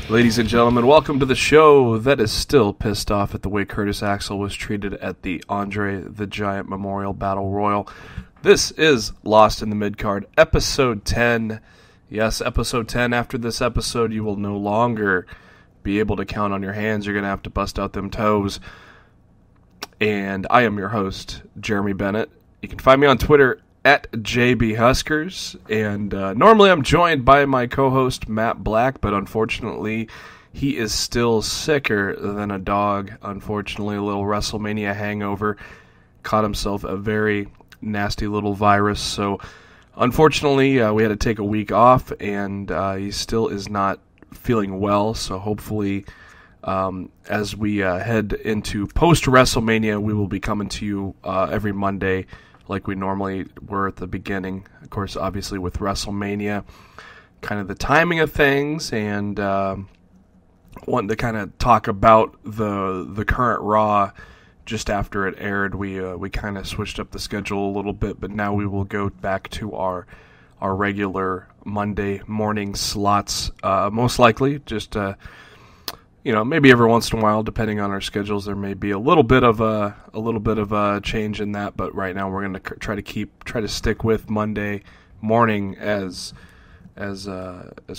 Ladies and gentlemen, welcome to the show that is still pissed off at the way Curtis Axel was treated at the Andre the Giant Memorial Battle Royal. This is Lost in the Midcard, Episode 10. Yes, Episode 10. After this episode, you will no longer be able to count on your hands. You're going to have to bust out them toes. And I am your host, Jeremy Bennett. You can find me on Twitter at JBHuskers, and normally I'm joined by my co-host Matt Black, but unfortunately he is still sicker than a dog. Unfortunately, a little WrestleMania hangover, caught himself a very nasty little virus, so unfortunately we had to take a week off, and he still is not feeling well, so hopefully as we head into post-WrestleMania, we will be coming to you every Monday like we normally were at the beginning. Of course, obviously with WrestleMania, kind of the timing of things, and wanting to kind of talk about the current Raw just after it aired. We kind of switched up the schedule a little bit, but now we will go back to our regular Monday morning slots, most likely. Just maybe every once in a while, depending on our schedules, there may be a little bit of a change in that. But right now, we're going to try to stick with Monday morning as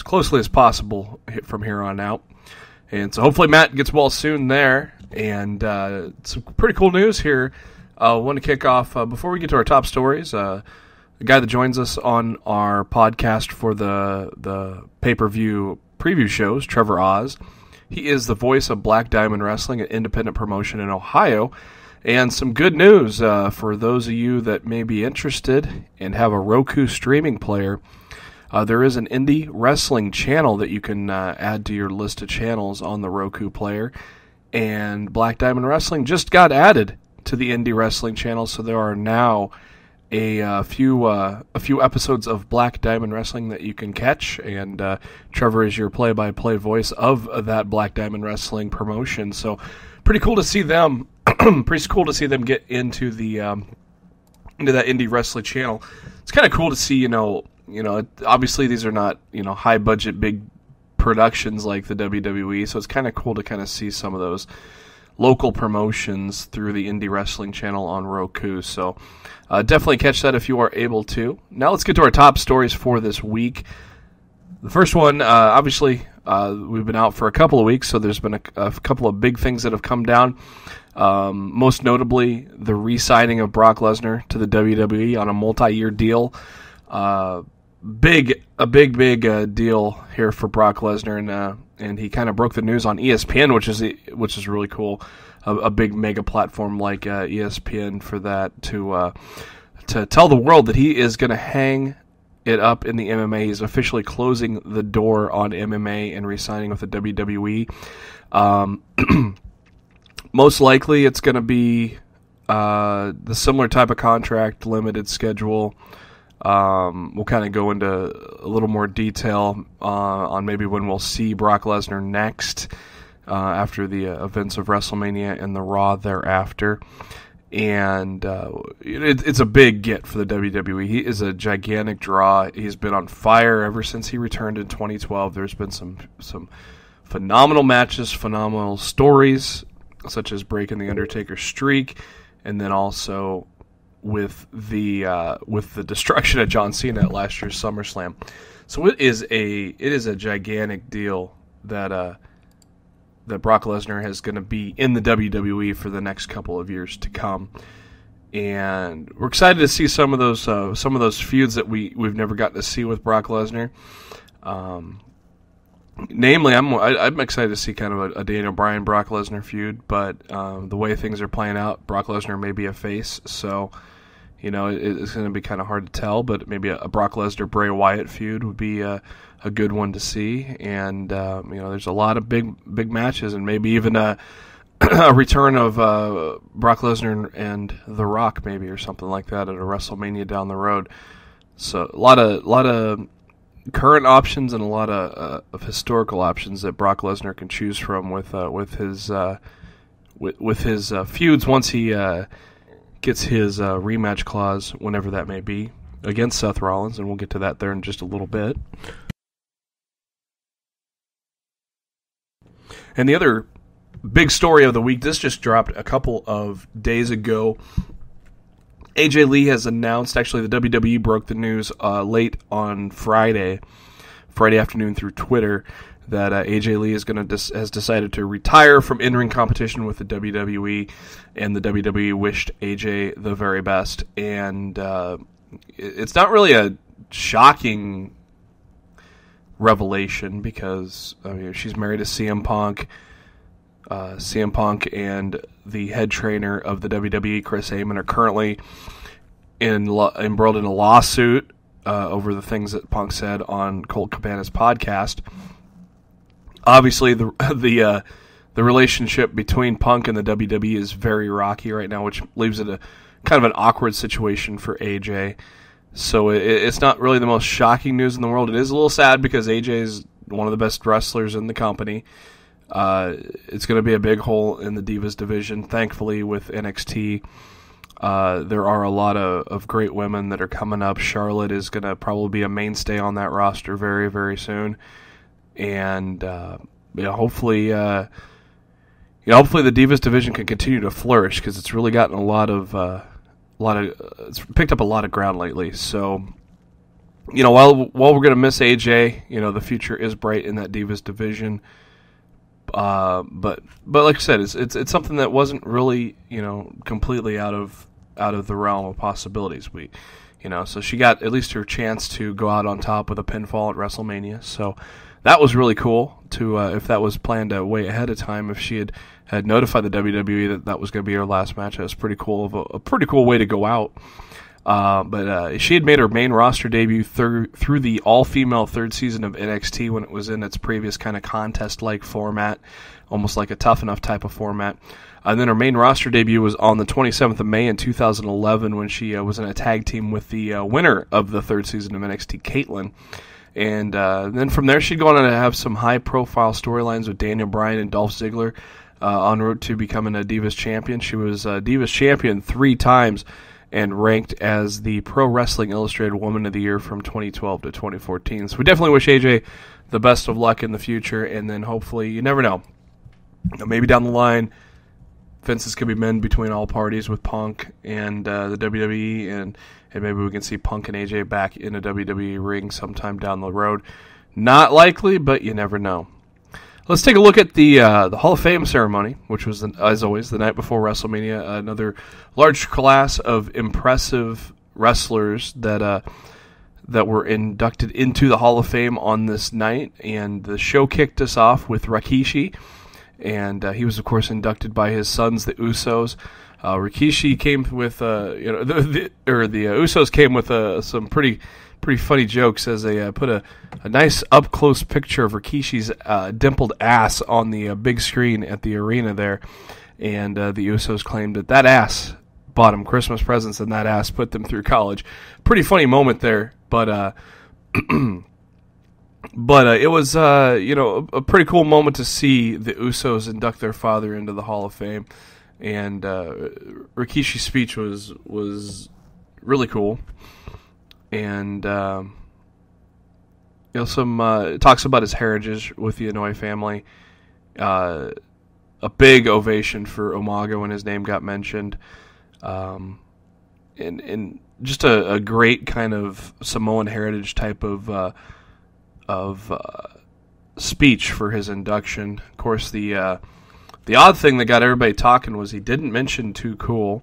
closely as possible from here on out. And so, hopefully, Matt gets well soon there. And some pretty cool news here. I want to kick off before we get to our top stories. The guy that joins us on our podcast for the pay-per-view preview shows, Trevor Oz. He is the voice of Black Diamond Wrestling, an independent promotion in Ohio. And some good news for those of you that may be interested and have a Roku streaming player. There is an indie wrestling channel that you can add to your list of channels on the Roku player. And Black Diamond Wrestling just got added to the indie wrestling channel, so there are now a few episodes of Black Diamond Wrestling that you can catch, and Trevor is your play-by-play voice of that Black Diamond Wrestling promotion. So, pretty cool to see them. Pretty cool to see them get into the into that indie wrestling channel. It's kind of cool to see. Obviously these are not high-budget big productions like the WWE, so it's kind of cool to kind of see some of those local promotions through the indie wrestling channel on Roku. So definitely catch that if you are able to. Now let's get to our top stories for this week. The first one, obviously, we've been out for a couple of weeks, so there's been a couple of big things that have come down. Most notably, the re-signing of Brock Lesnar to the WWE on a multi-year deal. A big deal here for Brock Lesnar, and he kind of broke the news on ESPN, which is really cool. A big mega platform like ESPN for that to tell the world that he is going to hang it up in the MMA. He's officially closing the door on MMA and re-signing with the WWE. Most likely, it's going to be the similar type of contract, limited schedule. We'll kind of go into a little more detail on maybe when we'll see Brock Lesnar next after the events of WrestleMania and the Raw thereafter. And it's a big get for the WWE. He is a gigantic draw. He's been on fire ever since he returned in 2012. There's been some phenomenal matches, phenomenal stories, such as breaking the Undertaker's streak, and then also with the destruction of John Cena at last year's SummerSlam. So it is a gigantic deal that Brock Lesnar is going to be in the WWE for the next couple of years to come, and we're excited to see some of those feuds that we've never gotten to see with Brock Lesnar. Namely, I'm excited to see kind of a Daniel Bryan Brock Lesnar feud, but the way things are playing out, Brock Lesnar may be a face, so it's going to be kind of hard to tell. But maybe a Brock Lesnar Bray Wyatt feud would be a good one to see, and there's a lot of big matches, and maybe even a a return of Brock Lesnar and The Rock, maybe, or something like that at a WrestleMania down the road. So a lot of current options and a lot of historical options that Brock Lesnar can choose from with his feuds once he gets his rematch clause, whenever that may be, against Seth Rollins, and we'll get to that there in just a little bit. And the other big story of the week, this just dropped a couple of days ago. AJ Lee has announced, actually the WWE broke the news late on Friday afternoon through Twitter, that AJ Lee has decided to retire from in-ring competition with the WWE, and the WWE wished AJ the very best. And it's not really a shocking revelation, because she's married to CM Punk. CM Punk and the head trainer of the WWE, Chris Heyman, are currently embroiled in a lawsuit over the things that Punk said on Colt Cabana's podcast. Obviously, the relationship between Punk and the WWE is very rocky right now, which leaves it a kind of an awkward situation for AJ. So it's not really the most shocking news in the world. It is a little sad because AJ is one of the best wrestlers in the company. It's going to be a big hole in the Divas division. Thankfully, with NXT, there are a lot of great women that are coming up. Charlotte is going to probably be a mainstay on that roster very, very soon. And hopefully the Divas division can continue to flourish, because it's really gotten it's picked up a lot of ground lately. So, while we're going to miss AJ, the future is bright in that Divas division. But like I said, it's something that wasn't really completely out of the realm of possibilities. So she got at least her chance to go out on top with a pinfall at WrestleMania. So that was really cool. If that was planned way ahead of time, if she had notified the WWE that was going to be her last match, that was pretty cool. A pretty cool way to go out. But she had made her main roster debut through the all-female third season of NXT, when it was in its previous kind of contest-like format, almost like a Tough Enough type of format. And then her main roster debut was on the 27th of May in 2011, when she was in a tag team with the winner of the third season of NXT, Caitlyn. And then from there, she'd go on to have some high-profile storylines with Daniel Bryan and Dolph Ziggler en route to becoming a Divas champion. She was Divas champion 3 times, and ranked as the Pro Wrestling Illustrated Woman of the Year from 2012 to 2014. So we definitely wish AJ the best of luck in the future, and then hopefully, you never know, maybe down the line, fences could be mended between all parties with Punk and the WWE, and maybe we can see Punk and AJ back in a WWE ring sometime down the road. Not likely, but you never know. Let's take a look at the Hall of Fame ceremony, which was, as always, the night before WrestleMania. Another large class of impressive wrestlers that were inducted into the Hall of Fame on this night. And the show kicked us off with Rikishi, and he was, of course, inducted by his sons, the Usos. Rikishi came with, the Usos came with some pretty funny jokes, as they put a nice up-close picture of Rikishi's dimpled ass on the big screen at the arena there. And the Usos claimed that ass bought them Christmas presents, and that ass put them through college. Pretty funny moment there, but it was a pretty cool moment to see the Usos induct their father into the Hall of Fame. And Rikishi's speech was really cool. And talks about his heritage with the Inoue family. A big ovation for Umaga when his name got mentioned, and just a great kind of Samoan heritage type of speech for his induction. Of course, the odd thing that got everybody talking was he didn't mention Too Cool,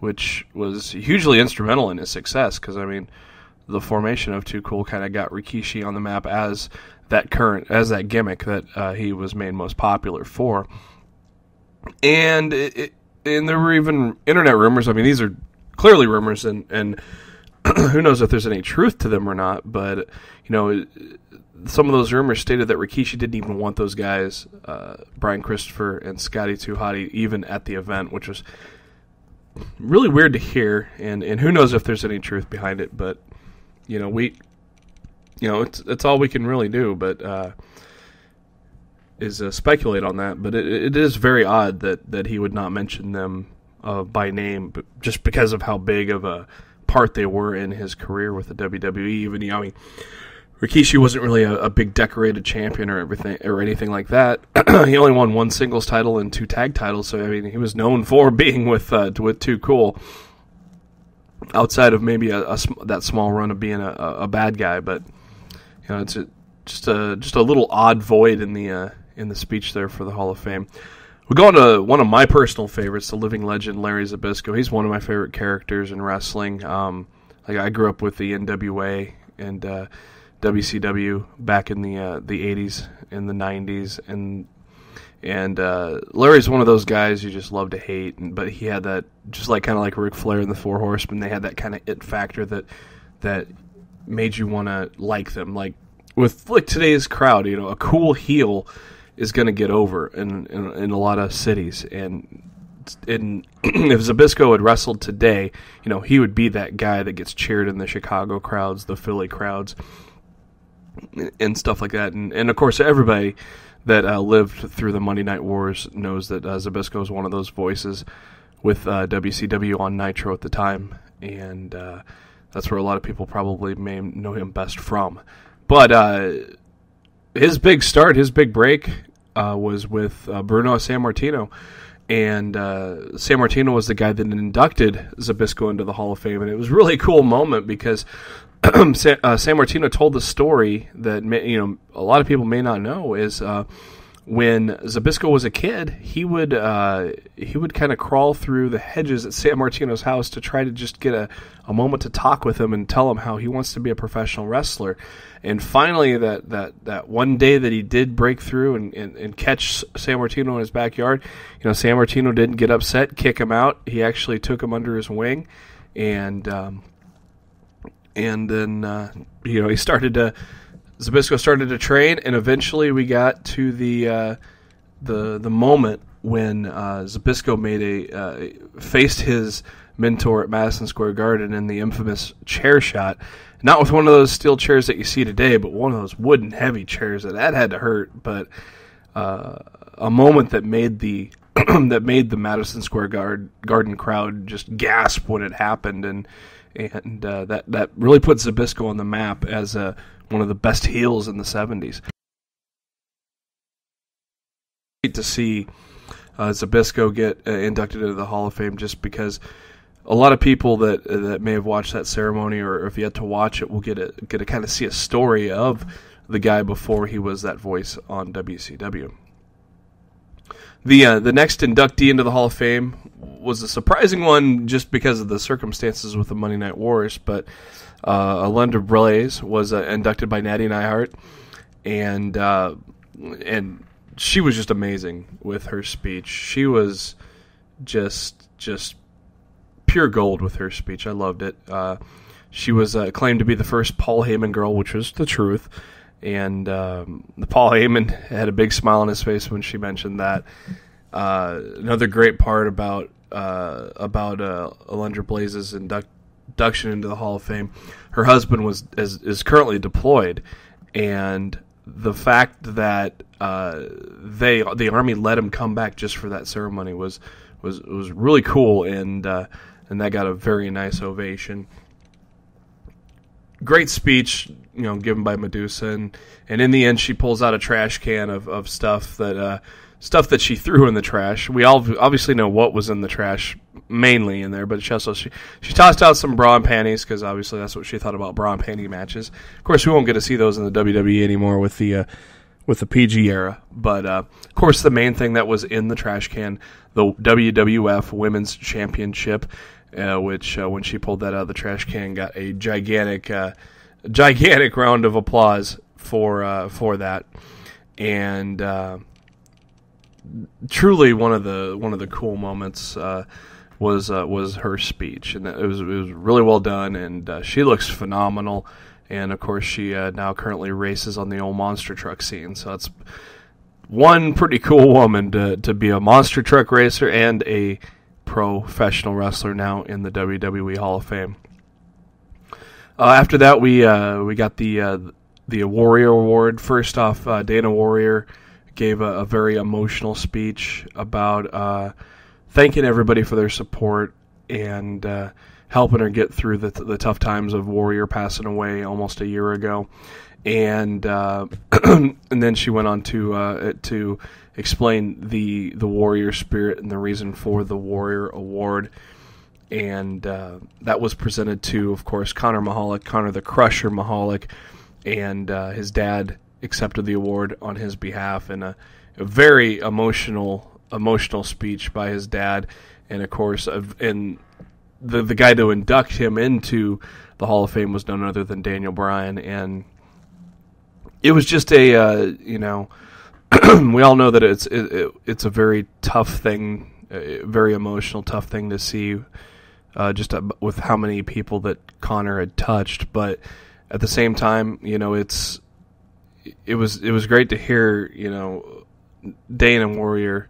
which was hugely instrumental in his success, because the formation of Too Cool kind of got Rikishi on the map as that gimmick that he was made most popular for. And there were even internet rumors. These are clearly rumors, and who knows if there's any truth to them or not, but, some of those rumors stated that Rikishi didn't even want those guys, Brian Christopher and Scotty 2 Hotty, even at the event, which was really weird to hear, and who knows if there's any truth behind it, but, it's all we can really do, but is speculate on that. But it is very odd that he would not mention them by name, but just because of how big of a part they were in his career with the WWE. Even Rikishi wasn't really a big decorated champion or anything like that. He only won one singles title and 2 tag titles, so he was known for being with Too Cool. Outside of maybe that small run of being a bad guy, but it's just a little odd void in the speech there for the Hall of Fame. We go on to one of my personal favorites, the living legend Larry Zbyszko. He's one of my favorite characters in wrestling. I grew up with the NWA and WCW back in the 80s and the 90s, and Larry's one of those guys you just love to hate, but he had that, just kind of like Ric Flair and the Four Horsemen, they had that kind of it factor that made you want to like them. Like with today's crowd, a cool heel is going to get over in a lot of cities, and if Zbyszko had wrestled today, he would be that guy that gets cheered in the Chicago crowds, the Philly crowds, and stuff like that. And of course, everybody that lived through the Monday Night Wars knows that Zbyszko is one of those voices with WCW on Nitro at the time, and that's where a lot of people probably may know him best from. But his big start, his big break was with Bruno Sammartino, and Sammartino was the guy that inducted Zbyszko into the Hall of Fame, and it was a really cool moment because Sammartino told the story that a lot of people may not know is when Zbyszko was a kid, he would kind of crawl through the hedges at Sammartino's house to try to just get a moment to talk with him and tell him how he wants to be a professional wrestler. And finally, that one day that he did break through and catch Sammartino in his backyard, Sammartino didn't get upset, kick him out. He actually took him under his wing, and then Zbyszko started to train, and eventually we got to the moment when Zbyszko faced his mentor at Madison Square Garden in the infamous chair shot. Not with one of those steel chairs that you see today, but one of those wooden heavy chairs that had to hurt. But a moment that made the Madison Square Garden crowd just gasp when it happened, and that really put Zbyszko on the map as one of the best heels in the 70s. Great to see Zbyszko get inducted into the Hall of Fame, just because a lot of people that may have watched that ceremony or if yet to watch it will get to kind of see a story of the guy before he was that voice on WCW. The next inductee into the Hall of Fame was a surprising one just because of the circumstances with the Monday Night Wars, but Alundra Blaze was inducted by Natty Neihart, and she was just amazing with her speech. She was just pure gold with her speech. I loved it. She was claimed to be the first Paul Heyman girl, which was the truth. And the Paul Heyman had a big smile on his face when she mentioned that. Another great part about Alundra Blaze's induction into the Hall of Fame, her husband is currently deployed, and the fact that the Army let him come back just for that ceremony was really cool, and that got a very nice ovation. Great speech, given by Medusa, and in the end, she pulls out a trash can of stuff that she threw in the trash. We all obviously know what was in the trash, mainly in there, but she tossed out some bra and panties, because obviously that's what she thought about bra and panty matches. Of course, we won't get to see those in the WWE anymore with the PG era, but of course, the main thing that was in the trash can, the WWF Women's Championship, which when she pulled that out of the trash can, got a gigantic round of applause for that, and truly one of the cool moments was her speech, and it was really well done, and she looks phenomenal. And of course, she now currently races on the old monster truck scene. So that's one pretty cool woman to be a monster truck racer and a professional wrestler now in the WWE Hall of Fame. After that, we got the Warrior Award. First off, Dana Warrior gave a very emotional speech about thanking everybody for their support and helping her get through the tough times of Warrior passing away almost a year ago. And and then she went on to explain the Warrior spirit and the reason for the Warrior Award. And that was presented to, of course, Conor the Crusher Mahalik, and his dad accepted the award on his behalf in a very emotional speech by his dad. And of course, and the guy to induct him into the Hall of Fame was none other than Daniel Bryan. And it was just a we all know that it's a very tough thing, a very emotional, tough thing to see, just with how many people that Conor had touched. But at the same time, it was great to hear, Dana Warrior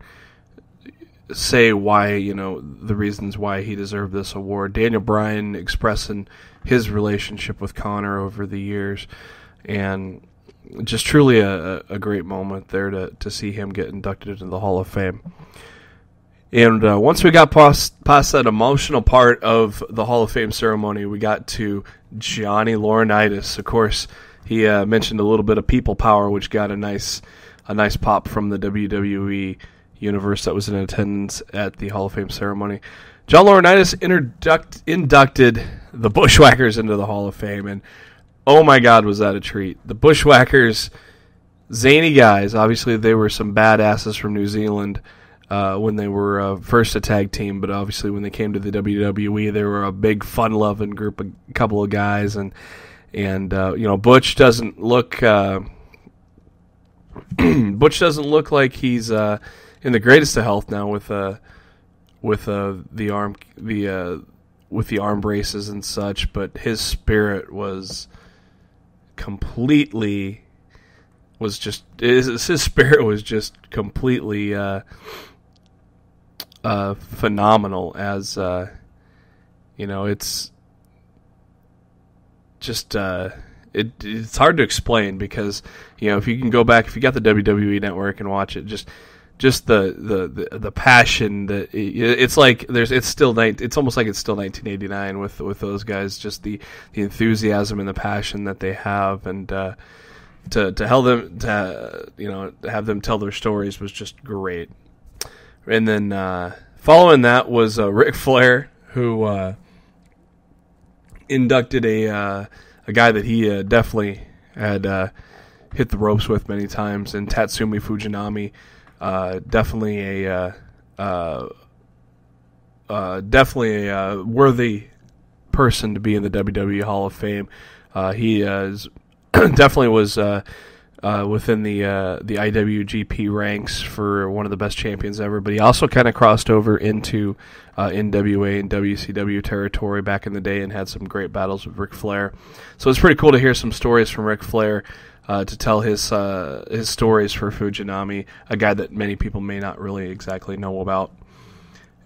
say why, the reasons why he deserved this award. Daniel Bryan expressing his relationship with Conor over the years, and just truly a great moment there to see him get inducted into the Hall of Fame. And once we got past that emotional part of the Hall of Fame ceremony, we got to Johnny Laurinaitis. Of course, he mentioned a little bit of people power, which got a nice pop from the WWE universe that was in attendance at the Hall of Fame ceremony. John Laurinaitis inducted the Bushwhackers into the Hall of Fame, and oh my God, was that a treat. The Bushwhackers, zany guys. Obviously, they were some badasses from New Zealand when they were first a tag team, but obviously when they came to the WWE, they were a big fun-loving group, a couple of guys, and Butch doesn't look like he's in the greatest of health now with the arm braces and such, but his spirit was completely phenomenal. As it's just it's hard to explain, because if you can go back, if you got the WWE Network and watch it, just the passion that it's like it's almost like it's still 1989 with those guys, just the enthusiasm and the passion that they have, and to have them tell their stories was just great. And then following that was Ric Flair, who inducted a guy that he definitely had hit the ropes with many times, and Tatsumi Fujinami. Definitely a worthy person to be in the WWE Hall of Fame. He is definitely was within the IWGP ranks for one of the best champions ever, but he also kind of crossed over into NWA and WCW territory back in the day and had some great battles with Ric Flair. So it's pretty cool to hear some stories from Ric Flair, to tell his stories for Fujinami, a guy that many people may not really exactly know about.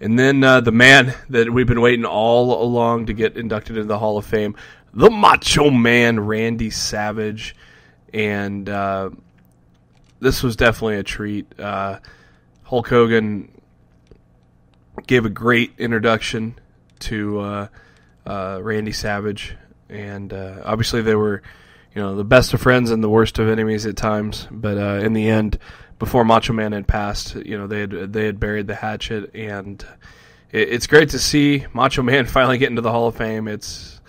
And then the man that we've been waiting all along to get inducted into the Hall of Fame, the Macho Man, Randy Savage. And this was definitely a treat. Hulk Hogan gave a great introduction to Randy Savage. And obviously they were the best of friends and the worst of enemies at times, but in the end, before Macho Man had passed, they had buried the hatchet, and it's great to see Macho Man finally get into the Hall of Fame. It's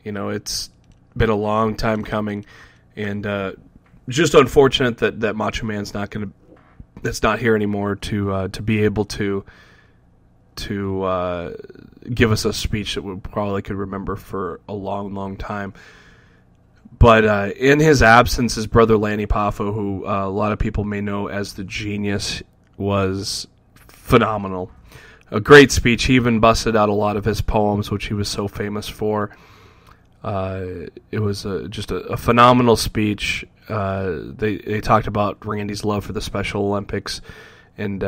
been a long time coming, and just unfortunate that Macho Man's that's not here anymore to be able to give us a speech that we probably could remember for a long, long time. But in his absence, his brother Lanny Poffo, who a lot of people may know as the Genius, was phenomenal. a great speech. He even busted out a lot of his poems, which he was so famous for. It was just a phenomenal speech. They talked about Randy's love for the Special Olympics and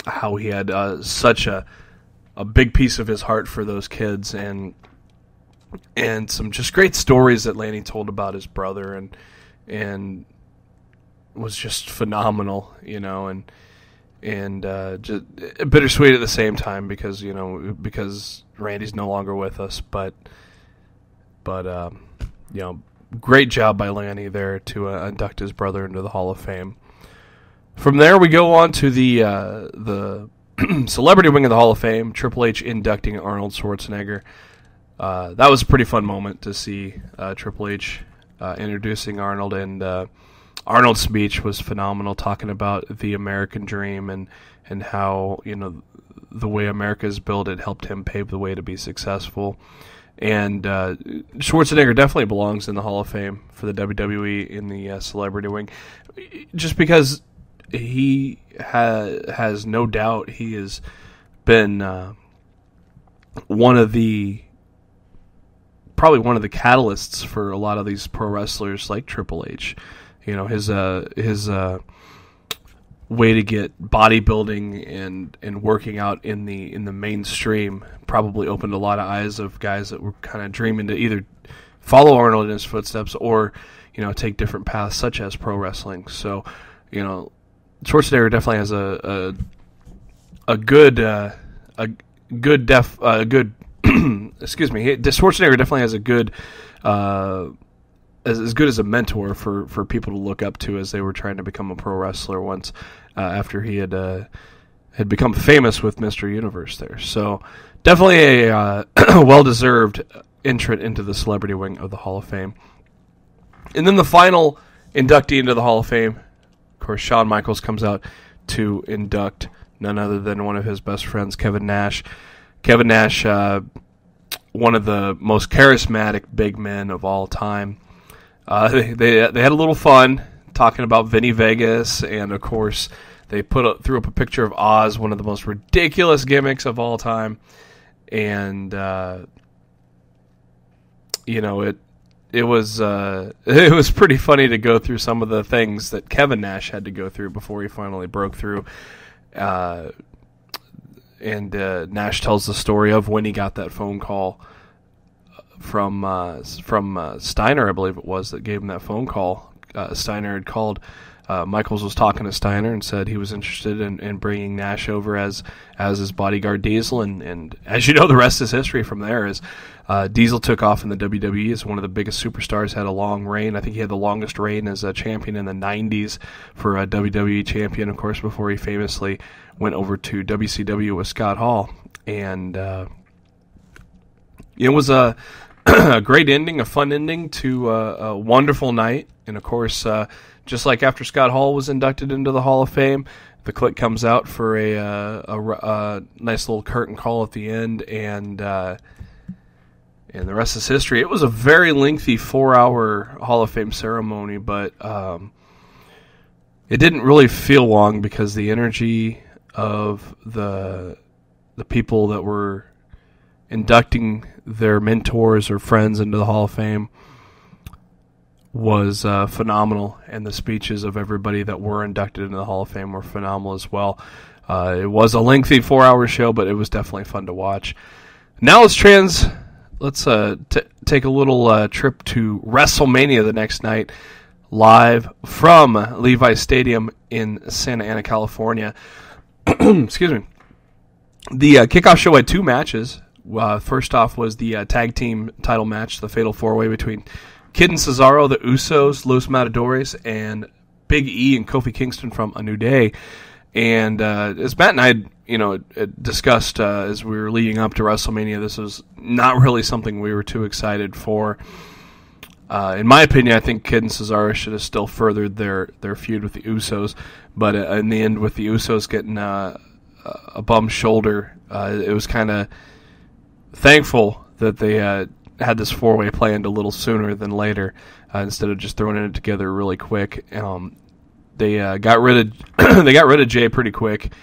how he had such a big piece of his heart for those kids, and some just great stories that Lanny told about his brother, and was just phenomenal, and just bittersweet at the same time because Randy's no longer with us, but great job by Lanny there to induct his brother into the Hall of Fame. From there, we go on to the celebrity wing of the Hall of Fame, Triple H inducting Arnold Schwarzenegger. That was a pretty fun moment to see Triple H introducing Arnold, and Arnold's speech was phenomenal, talking about the American dream and how the way America is built, it helped him pave the way to be successful. And Schwarzenegger definitely belongs in the Hall of Fame for the WWE in the celebrity wing, just because he has no doubt he has been probably one of the catalysts for a lot of these pro wrestlers like Triple H. His way to get bodybuilding and working out in the mainstream probably opened a lot of eyes of guys that were kind of dreaming to either follow Arnold in his footsteps or take different paths such as pro wrestling. So Schwarzenegger definitely has a good excuse me. Schwarzenegger definitely has a good as good as a mentor for people to look up to as they were trying to become a pro wrestler once after he had become famous with Mr. Universe there. So definitely a well-deserved entrant into the celebrity wing of the Hall of Fame. And then the final inductee into the Hall of Fame, of course, Shawn Michaels comes out to induct none other than one of his best friends, Kevin Nash. Kevin Nash, one of the most charismatic big men of all time. They had a little fun talking about Vinny Vegas, and of course they threw up a picture of Oz, one of the most ridiculous gimmicks of all time, and it was pretty funny to go through some of the things that Kevin Nash had to go through before he finally broke through. And Nash tells the story of when he got that phone call from Steiner, I believe it was, that gave him that phone call. Steiner had called. Michaels was talking to Steiner and said he was interested in bringing Nash over as his bodyguard Diesel, and as you know, the rest is history from there. As Diesel took off in the WWE as one of the biggest superstars, had a long reign. I think he had the longest reign as a champion in the 90s for a WWE champion, of course, before he famously went over to WCW with Scott Hall. And it was a great ending, a fun ending to a wonderful night. And, of course, just like after Scott Hall was inducted into the Hall of Fame, the click comes out for a nice little curtain call at the end, and the rest is history. It was a very lengthy 4-hour Hall of Fame ceremony, but it didn't really feel long because the energy of the people that were inducting their mentors or friends into the Hall of Fame was phenomenal, and the speeches of everybody that were inducted into the Hall of Fame were phenomenal as well. It was a lengthy 4-hour show, but it was definitely fun to watch. Now let's take a little trip to WrestleMania the next night, live from Levi's Stadium in Santa Ana, California. Excuse me. The kickoff show had 2 matches. First off was the tag team title match, the Fatal 4-Way between Kid and Cesaro, the Usos, Los Matadores, and Big E and Kofi Kingston from A New Day. And as Matt and I had discussed as we were leading up to WrestleMania, this was not really something we were too excited for. In my opinion, I think Kid and Cesaro should have still furthered their feud with the Usos, but in the end, with the Usos getting a bum shoulder, it was kind of thankful that they had this 4-way planned a little sooner than later, instead of just throwing it together really quick. They got rid of Jay pretty quick.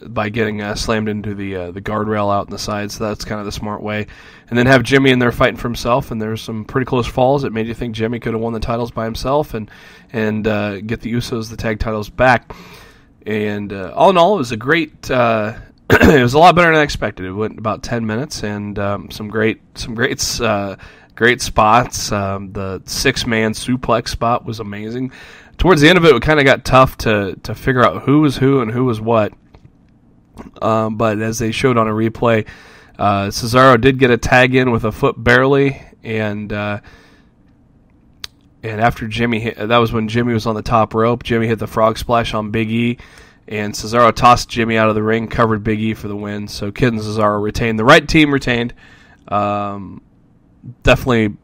by getting slammed into the guardrail out in the side, so that's kind of the smart way. And then have Jimmy in there fighting for himself, and there's some pretty close falls that made you think Jimmy could have won the titles by himself and get the Usos the tag titles back. And all in all, it was a great. It was a lot better than I expected. It went about 10 minutes, and some great spots. The 6-man suplex spot was amazing. Towards the end of it kind of got tough to figure out who was who and who was what. But as they showed on a replay, Cesaro did get a tag in with a foot barely, and after Jimmy hit, that was when Jimmy was on the top rope. Jimmy hit the frog splash on Big E, and Cesaro tossed Jimmy out of the ring, covered Big E for the win. So Kid and Cesaro retained. The right team retained. Definitely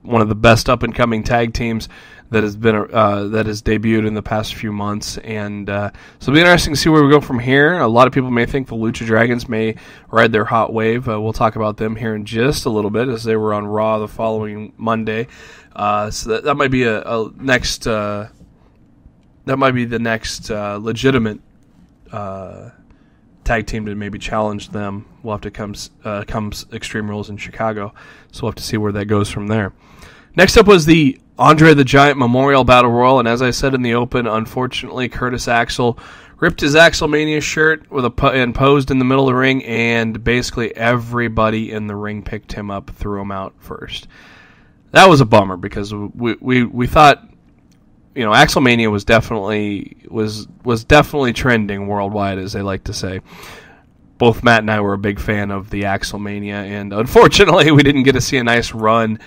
one of the best up-and-coming tag teams that has debuted in the past few months, and so it'll be interesting to see where we go from here. A lot of people may think the Lucha Dragons may ride their hot wave. We'll talk about them here in just a little bit, as they were on Raw the following Monday. So that might be a next. That might be the next legitimate tag team to maybe challenge them. We'll have to comes Extreme Rules in Chicago, so we'll have to see where that goes from there. Next up was the Andre the Giant Memorial Battle Royal, and as I said in the open, unfortunately, Curtis Axel ripped his Axelmania shirt and posed in the middle of the ring, and basically everybody in the ring picked him up, threw him out first. That was a bummer, because we thought, Axelmania was definitely trending worldwide, as they like to say. Both Matt and I were a big fan of the Axelmania, and unfortunately, we didn't get to see a nice run,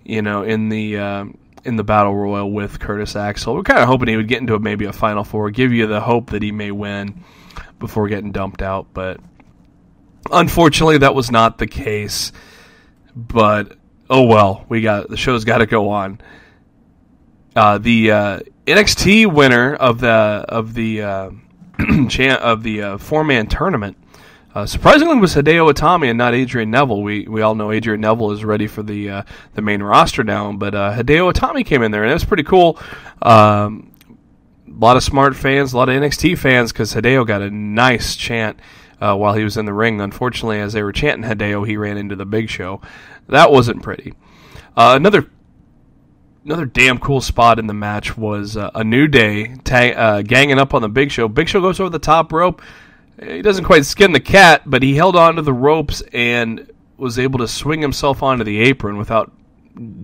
in the Battle Royal with Curtis Axel. We're kind of hoping he would get into maybe a Final Four, give you the hope that he may win before getting dumped out, but unfortunately, that was not the case. But oh well, the show's got to go on. The NXT winner of the 4-man tournament, surprisingly, was Hideo Itami and not Adrian Neville. We all know Adrian Neville is ready for the main roster now, but Hideo Itami came in there, and it was pretty cool. A lot of smart fans, a lot of NXT fans, because Hideo got a nice chant while he was in the ring. Unfortunately, as they were chanting Hideo, he ran into the Big Show. That wasn't pretty. Another damn cool spot in the match was a New Day ganging up on the Big Show. Big Show goes over the top rope. He doesn't quite skin the cat, but he held on to the ropes and was able to swing himself onto the apron without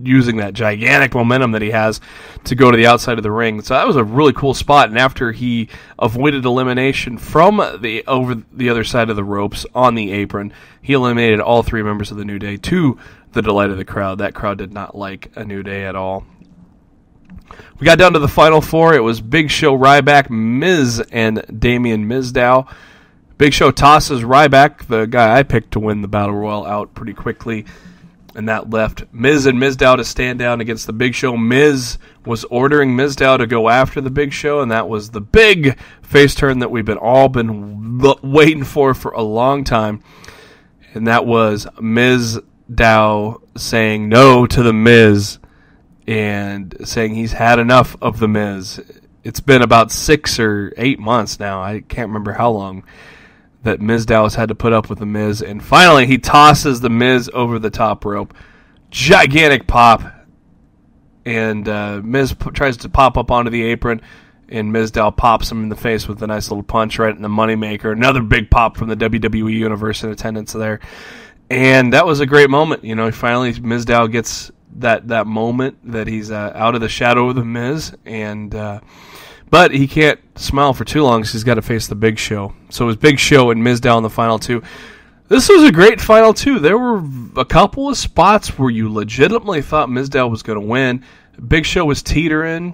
using that gigantic momentum that he has to go to the outside of the ring. So that was a really cool spot, and after he avoided elimination from over the other side of the ropes on the apron, he eliminated all 3 members of the New Day, to the delight of the crowd. That crowd did not like a New Day at all. We got down to the Final Four. It was Big Show, Ryback, Miz, and Damien Mizdow. Big Show tosses Ryback, the guy I picked to win the Battle Royal, out pretty quickly, and that left Miz and Mizdow to stand down against the Big Show. Miz was ordering Mizdow to go after the Big Show, and that was the big face turn that we've all been waiting for a long time, and that was Mizdow saying no to the Miz and saying he's had enough of the Miz. It's been about 6 or 8 months now, I can't remember how long, that Mizdow has had to put up with the Miz, and finally he tosses the Miz over the top rope. Gigantic pop, and Miz tries to pop up onto the apron, and Mizdow pops him in the face with a nice little punch right in the moneymaker. Another big pop from the WWE Universe in attendance there, and that was a great moment. Finally Mizdow gets that moment that he's out of the shadow of the Miz, and but he can't smile for too long because he's got to face the Big Show. So it was Big Show and Mizdow in the final 2. This was a great final 2. There were a couple of spots where you legitimately thought Mizdow was going to win. Big Show was teetering.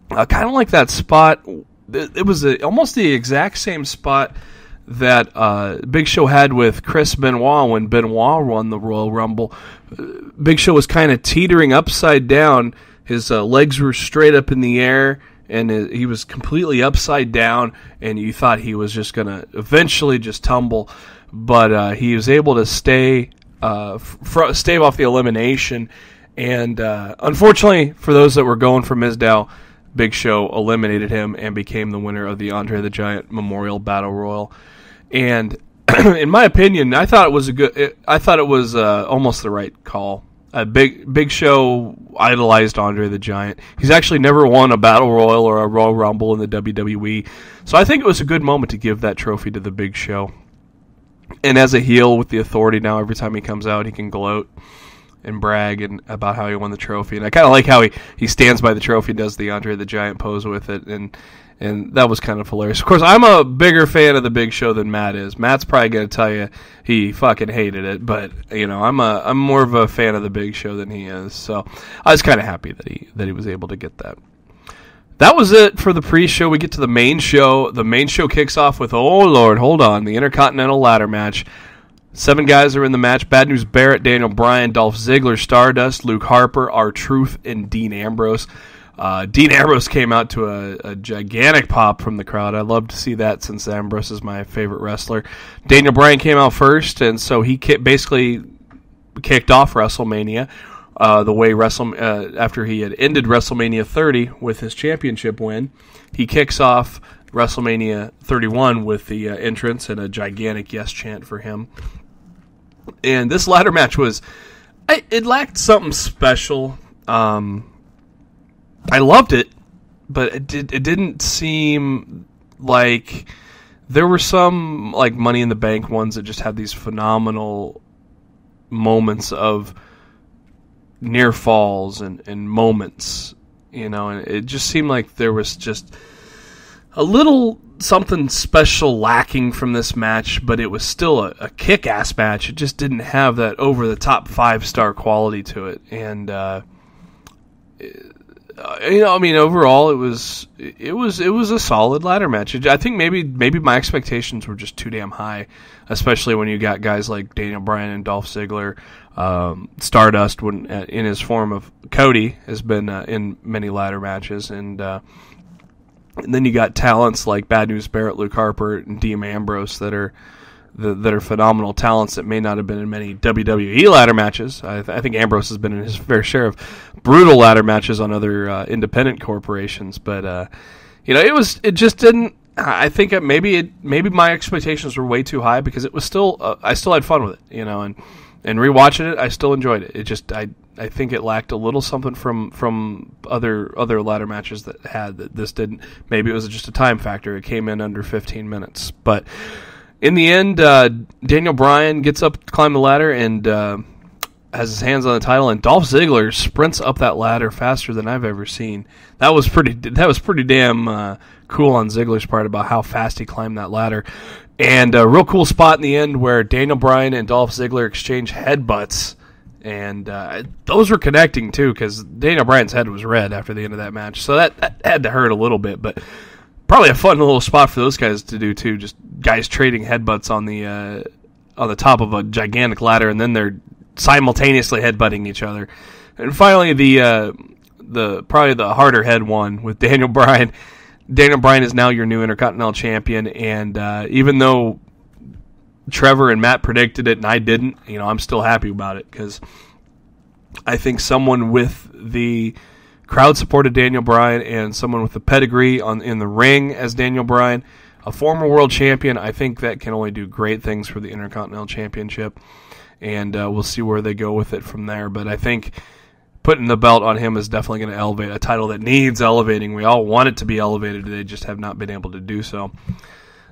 Kind of like that spot. It was almost the exact same spot that Big Show had with Chris Benoit when Benoit won the Royal Rumble. Big Show was kind of teetering upside down. His legs were straight up in the air, and he was completely upside down, and you thought he was just going to eventually just tumble. But he was able to stave off the elimination. And unfortunately, for those that were going for Mizdow, Big Show eliminated him and became the winner of the Andre the Giant Memorial Battle Royal. And in my opinion, I thought it was almost the right call. Big Show idolized Andre the Giant. He's actually never won a Battle Royal or a Royal Rumble in the WWE. So I think it was a good moment to give that trophy to the Big Show. And as a heel with the authority now, every time he comes out, he can gloat and brag about how he won the trophy. And I kind of like how he stands by the trophy and does the Andre the Giant pose with it. And that was kind of hilarious. Of course, I'm a bigger fan of the Big Show than Matt is. Matt's probably going to tell you he fucking hated it, but I'm more of a fan of the Big Show than he is. So I was kind of happy that he was able to get that. That was it for the pre-show. We get to the main show. The main show kicks off with, oh Lord, hold on, the Intercontinental Ladder match. 7 guys are in the match. Bad News Barrett, Daniel Bryan, Dolph Ziggler, Stardust, Luke Harper, R-Truth, and Dean Ambrose. Dean Ambrose came out to a gigantic pop from the crowd. I love to see that since Ambrose is my favorite wrestler. Daniel Bryan came out first, and so he basically kicked off WrestleMania the way after he had ended WrestleMania 30 with his championship win. He kicks off WrestleMania 31 with the entrance and a gigantic yes chant for him. And this ladder match it lacked something special. I loved it, but it didn't seem like there were some like Money in the Bank ones that just had these phenomenal moments of near falls and moments, and it just seemed like there was just a little something special lacking from this match, but it was still a kick-ass match. It just didn't have that over-the-top 5-star quality to it, and overall, it was a solid ladder match. I think maybe my expectations were just too damn high, especially when you got guys like Daniel Bryan and Dolph Ziggler. Stardust, when in his form of Cody, has been in many ladder matches, and then you got talents like Bad News Barrett, Luke Harper, and Dean Ambrose that are phenomenal talents that may not have been in many WWE ladder matches. I think Ambrose has been in his fair share of brutal ladder matches on other independent corporations, but it just didn't. I think maybe my expectations were way too high because it was still I still had fun with it, and rewatching it, I still enjoyed it. It just I think it lacked a little something from other ladder matches that this didn't. Maybe it was just a time factor. It came in under 15 minutes, but. In the end, Daniel Bryan gets up to climb the ladder and has his hands on the title, and Dolph Ziggler sprints up that ladder faster than I've ever seen. That was pretty damn cool on Ziggler's part about how fast he climbed that ladder. And a real cool spot in the end where Daniel Bryan and Dolph Ziggler exchange headbutts, and those were connecting too because Daniel Bryan's head was red after the end of that match, so that had to hurt a little bit, but. Probably a fun little spot for those guys to do too. Just guys trading headbutts on the top of a gigantic ladder, and then they're simultaneously headbutting each other. And finally, probably the harder head one with Daniel Bryan. Daniel Bryan is now your new Intercontinental Champion, and even though Trevor and Matt predicted it and I didn't, I'm still happy about it because I think someone with the crowd supported Daniel Bryan and someone with the pedigree in the ring as Daniel Bryan, a former world champion, I think that can only do great things for the Intercontinental Championship, and we'll see where they go with it from there. But I think putting the belt on him is definitely going to elevate a title that needs elevating. We all want it to be elevated. They just have not been able to do so.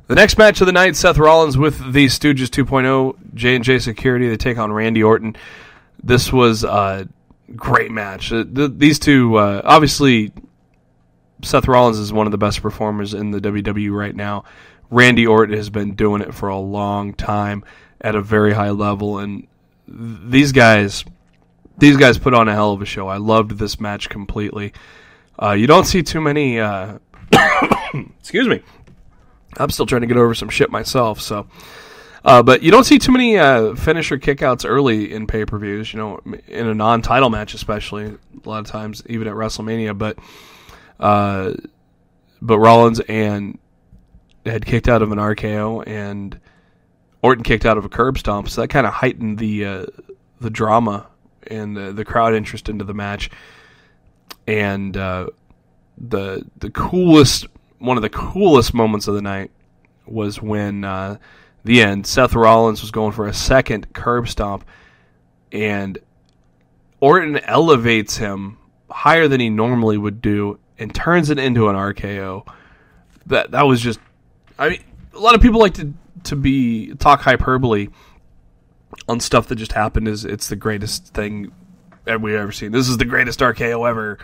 The next match of the night, Seth Rollins with the Stooges 2.0, J&J Security. They take on Randy Orton. This was great match. These two, obviously, Seth Rollins is one of the best performers in the WWE right now. Randy Orton has been doing it for a long time at a very high level, and these guys put on a hell of a show. I loved this match completely. You don't see too many. Excuse me. I'm still trying to get over some shit myself, so. But you don't see too many finisher kickouts early in pay-per-views, in a non-title match especially, a lot of times, even at WrestleMania. But Rollins had kicked out of an RKO, and Orton kicked out of a curb stomp, so that kind of heightened the drama and the crowd interest into the match. And the coolest, one of the coolest moments of the night was when the end, Seth Rollins was going for a second curb stomp, and Orton elevates him higher than he normally would do and turns it into an RKO. That was just, I mean, a lot of people like to talk hyperbole on stuff that just happened as it's the greatest thing that we've ever seen. This is the greatest RKO ever.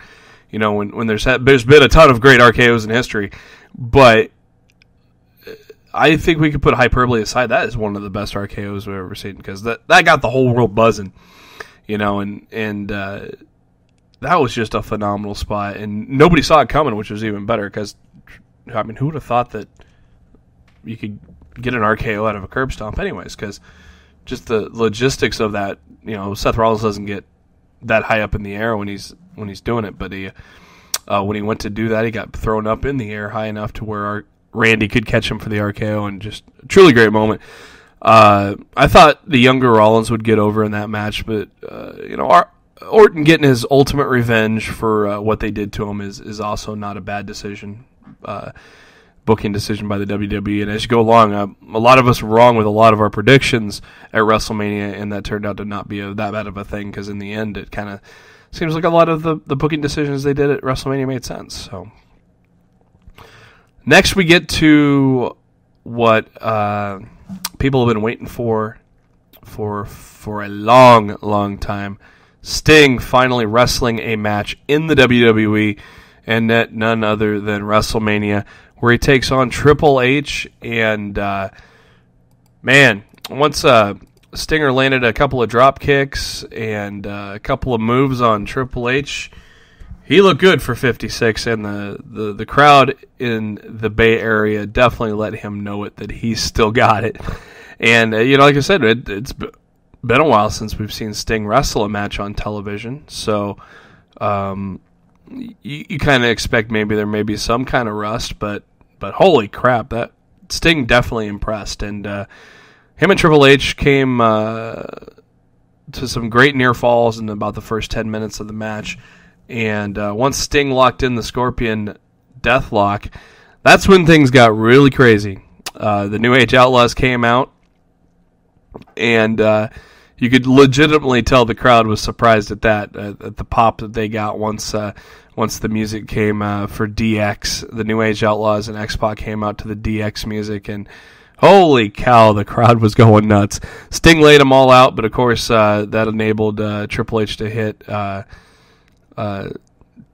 You know, when there's been a ton of great RKOs in history, but I think we could put hyperbole aside. That is one of the best RKOs we've ever seen, because that got the whole world buzzing. You know, and that was just a phenomenal spot, and nobody saw it coming, which was even better, because, I mean, who would have thought that you could get an RKO out of a curb stomp anyways, because just the logistics of that, you know, Seth Rollins doesn't get that high up in the air when he's doing it, but when he went to do that, he got thrown up in the air high enough to where Randy could catch him for the RKO, and just a truly great moment. I thought the younger Rollins would get over in that match, but you know, Orton getting his ultimate revenge for what they did to him is also not a bad decision, booking decision by the WWE. And as you go along, a lot of us were wrong with a lot of our predictions at WrestleMania, and that turned out to not be that bad of a thing, because in the end, it kind of seems like a lot of the booking decisions they did at WrestleMania made sense. So next we get to what people have been waiting for a long time. Sting finally wrestling a match in the WWE, and none other than WrestleMania, where he takes on Triple H. And man, once Stinger landed a couple of drop kicks and a couple of moves on Triple H, he looked good for 56, and the crowd in the Bay Area definitely let him know that he's still got it. And you know, like I said, it's been a while since we've seen Sting wrestle a match on television, so you kind of expect maybe there may be some kind of rust, but holy crap, that Sting definitely impressed. And him and Triple H came to some great near falls in about the first 10 minutes of the match. And once Sting locked in the Scorpion Deathlock, that's when things got really crazy. The New Age Outlaws came out, and you could legitimately tell the crowd was surprised at that, at the pop that they got once the music came for DX. The New Age Outlaws and X-Pac came out to the DX music, and holy cow, the crowd was going nuts. Sting laid them all out, but of course that enabled Triple H to hit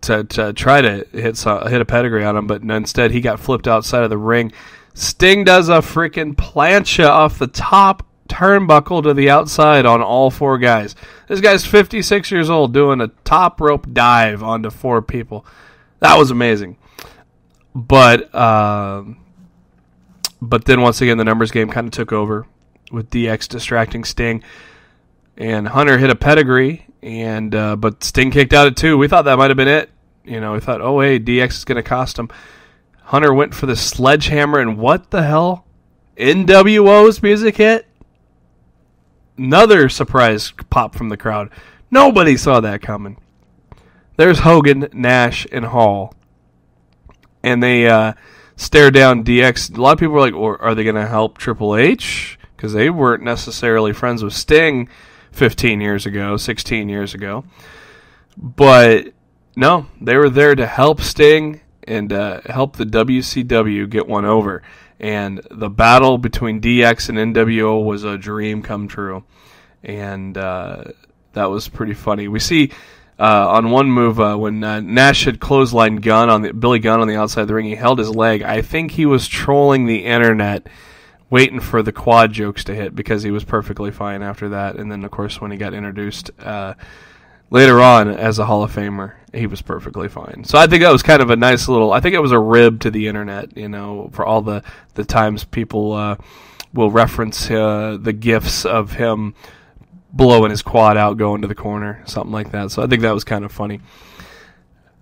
to try to hit a pedigree on him, but instead he got flipped outside of the ring. Sting does a freaking plancha off the top turnbuckle to the outside on all four guys. This guy's 56 years old doing a top rope dive onto four people. That was amazing. But then once again, the numbers game kind of took over with DX distracting Sting, and Hunter hit a pedigree, and but Sting kicked out at 2. We thought that might have been it. You know, we thought, oh hey, DX is going to cost him. Hunter went for the sledgehammer, and what the hell? NWO's music hit. Another surprise pop from the crowd. Nobody saw that coming. There's Hogan, Nash, and Hall, and they stare down DX. A lot of people were like, are they going to help Triple H? Because they weren't necessarily friends with Sting 15 years ago, 16 years ago. But no, they were there to help Sting and help the WCW get one over. And the battle between DX and NWO was a dream come true. And that was pretty funny. We see on one move when Nash had clotheslined Billy Gunn on the outside of the ring, he held his leg. I think he was trolling the internet, waiting for the quad jokes to hit, because he was perfectly fine after that. And then, of course, when he got introduced later on as a Hall of Famer, he was perfectly fine. So I think that was kind of a nice little, I think it was a rib to the internet, you know, for all the times people will reference the GIFs of him blowing his quad out, going to the corner, something like that. So I think that was kind of funny.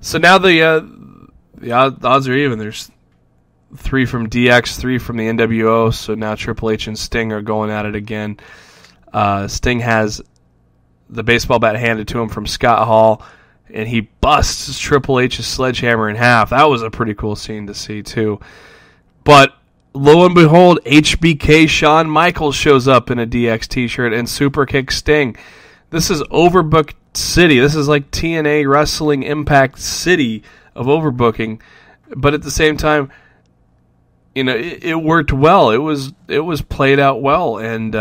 So now the odds are even. There's 3 from DX, 3 from the NWO, so now Triple H and Sting are going at it again. Sting has the baseball bat handed to him from Scott Hall, and he busts Triple H's sledgehammer in half. That was a pretty cool scene to see, too. But lo and behold, HBK Shawn Michaels shows up in a DX t-shirt and super kicks Sting. This is overbooked city. This is like TNA Wrestling Impact City of overbooking. But at the same time, it worked well. It was played out well, and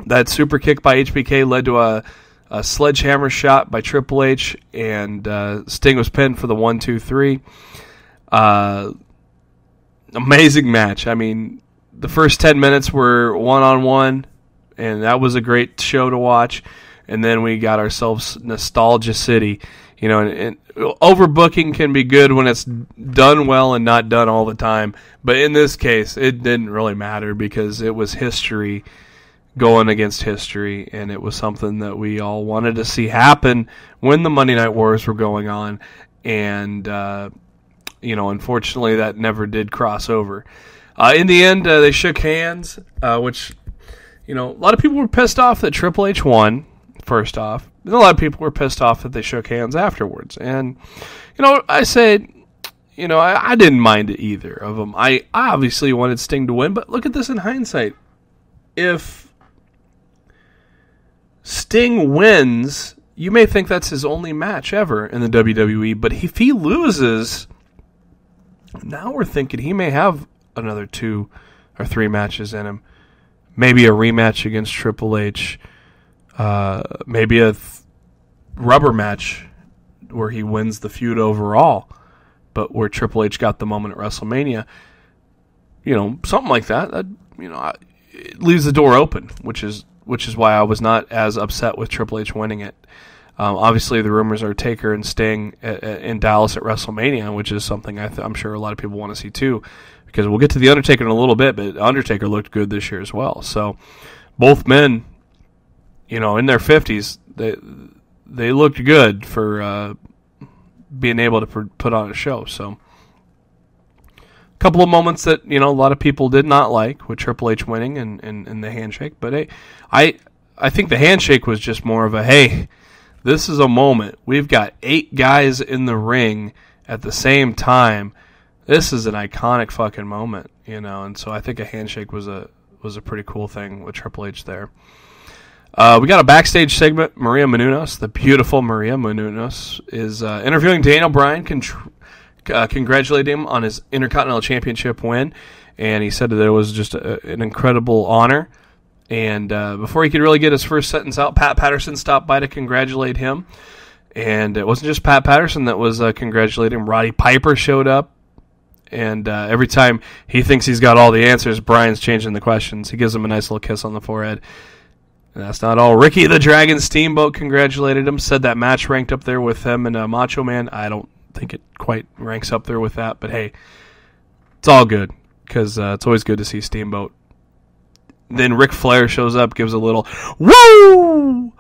that super kick by HBK led to a sledgehammer shot by Triple H, and Sting was pinned for the 1-2-3. Amazing match. I mean, the first 10 minutes were one-on-one, and that was a great show to watch. And then we got ourselves Nostalgia City. And overbooking can be good when it's done well and not done all the time. But in this case, it didn't really matter because it was history going against history, and it was something that we all wanted to see happen when the Monday Night Wars were going on. And, unfortunately, that never did cross over. In the end, they shook hands, which, a lot of people were pissed off that Triple H won, first off. And a lot of people were pissed off that they shook hands afterwards. And, I said, I didn't mind it either of them. I obviously wanted Sting to win, but look at this in hindsight. If Sting wins, you may think that's his only match ever in the WWE, but if he loses, now we're thinking he may have another 2 or 3 matches in him. Maybe a rematch against Triple H. Maybe a rubber match where he wins the feud overall, but where Triple H got the moment at WrestleMania. Something like that. It leaves the door open, which is why I was not as upset with Triple H winning it. Obviously, the rumors are Taker and Sting in Dallas at WrestleMania, which is something I'm sure a lot of people want to see too, because we'll get to The Undertaker in a little bit, but Undertaker looked good this year as well. So both men, in their 50s, they looked good for being able to put on a show. So a couple of moments that, a lot of people did not like with Triple H winning and the handshake. But hey, I think the handshake was just more of a, hey, this is a moment. We've got 8 guys in the ring at the same time. This is an iconic fucking moment, and so I think a handshake was a pretty cool thing with Triple H there. We got a backstage segment. Maria Menounos, the beautiful Maria Menounos, is interviewing Daniel Bryan, congratulating him on his Intercontinental Championship win, and he said that it was just an incredible honor. And before he could really get his first sentence out, Pat Patterson stopped by to congratulate him. And it wasn't just Pat Patterson that was congratulating him. Roddy Piper showed up. And every time he thinks he's got all the answers, Bryan's changing the questions. He gives him a nice little kiss on the forehead. And that's not all. Ricky the Dragon Steamboat congratulated him, said that match ranked up there with him and Macho Man. I don't think it quite ranks up there with that. But hey, it's all good because it's always good to see Steamboat. Then Ric Flair shows up, gives a little woo,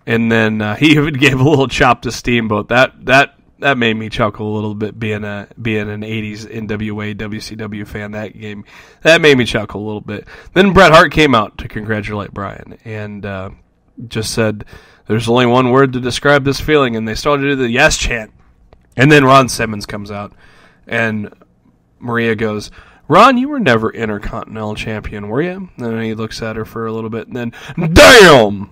and then he even gave a little chop to Steamboat. That made me chuckle a little bit, being an '80s NWA WCW fan. That made me chuckle a little bit. Then Bret Hart came out to congratulate Bryan and just said, "There's only one word to describe this feeling," and they started to do the yes chant. And then Ron Simmons comes out, and Maria goes, "Ron, you were never Intercontinental Champion, were you?" And then he looks at her for a little bit, and then, damn!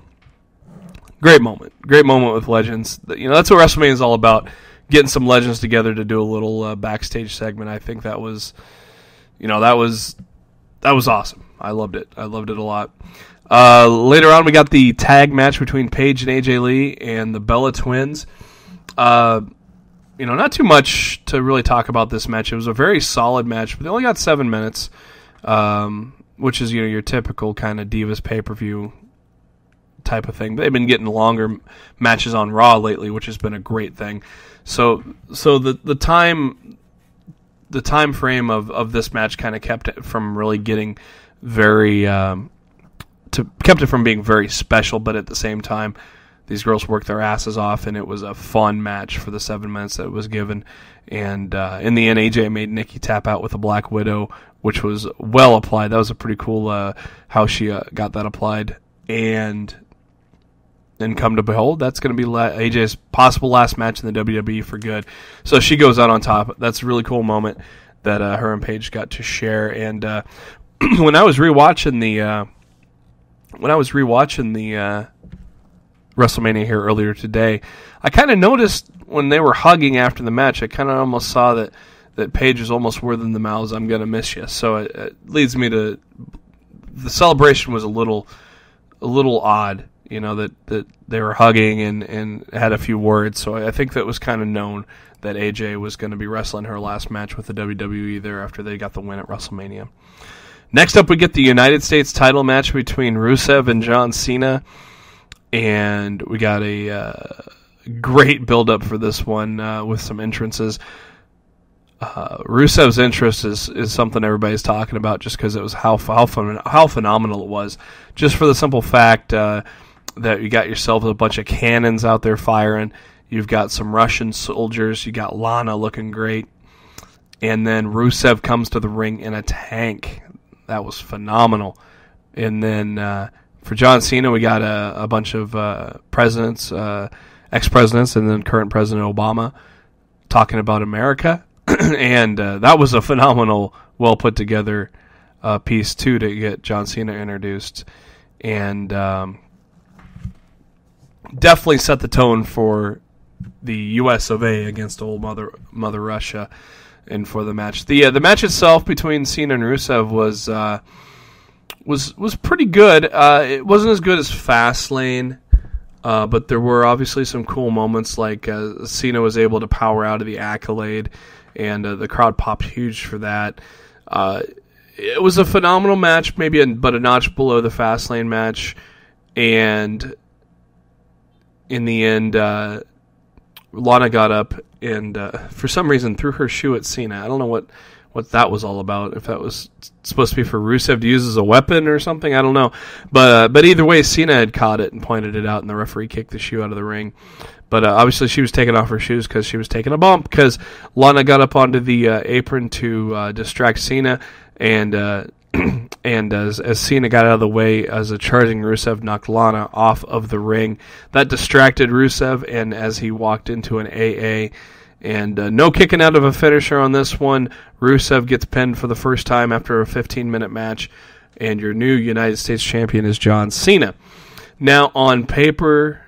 Great moment with legends. That's what WrestleMania is all about, getting some legends together to do a little backstage segment. I think that was awesome. I loved it. I loved it a lot. Later on, we got the tag match between Paige and AJ Lee and the Bella Twins. Not too much to really talk about this match. It was a very solid match, but they only got 7 minutes, which is your typical kind of Divas pay-per-view type of thing. They've been getting longer matches on Raw lately, which has been a great thing. So the time frame of this match kind of kept it from really getting kept it from being very special, but at the same time, these girls worked their asses off, and it was a fun match for the 7 minutes that it was given. And in the end, AJ made Nikki tap out with a Black Widow, which was well applied. That was a pretty cool how she got that applied. And And come to behold, that's going to be AJ's possible last match in the WWE for good. So she goes out on top. That's a really cool moment that her and Paige got to share. And when I was rewatching the WrestleMania here earlier today, I kind of noticed when they were hugging after the match, I kind of almost saw that Paige was almost wording the mouths, "I'm going to miss you." So it leads me to the celebration was a little odd. That they were hugging and had a few words. So I think that was kind of known that AJ was going to be wrestling her last match with the WWE there after they got the win at WrestleMania. Next up, we get the United States title match between Rusev and John Cena. And we got a great build-up for this one with some entrances. Rusev's interest is something everybody's talking about just because it was how phenomenal it was. Just for the simple fact that you got yourself a bunch of cannons out there firing. You've got some Russian soldiers. You got Lana looking great. And then Rusev comes to the ring in a tank. That was phenomenal. And then for John Cena, we got a bunch of presidents, ex-presidents, and then current President Obama talking about America. And that was a phenomenal, well put together piece too to get John Cena introduced, and definitely set the tone for the U.S. of A. against old Mother Russia, and for the match. The match itself between Cena and Rusev was pretty good. It wasn't as good as Fastlane. But there were obviously some cool moments, like Cena was able to power out of the Accolade, and the crowd popped huge for that. It was a phenomenal match, but a notch below the Fastlane match. And in the end, Lana got up and, for some reason, threw her shoe at Cena. I don't know what that was all about. If that was supposed to be for Rusev to use as a weapon or something, I don't know. But either way, Cena had caught it and pointed it out, and the referee kicked the shoe out of the ring. But obviously she was taking off her shoes because she was taking a bump, because Lana got up onto the apron to distract Cena, and as Cena got out of the way, as a charging Rusev knocked Lana off of the ring. That distracted Rusev, and as he walked into an AA, and no kicking out of a finisher on this one. Rusev gets pinned for the first time after a 15-minute match, and your new United States champion is John Cena. Now, on paper,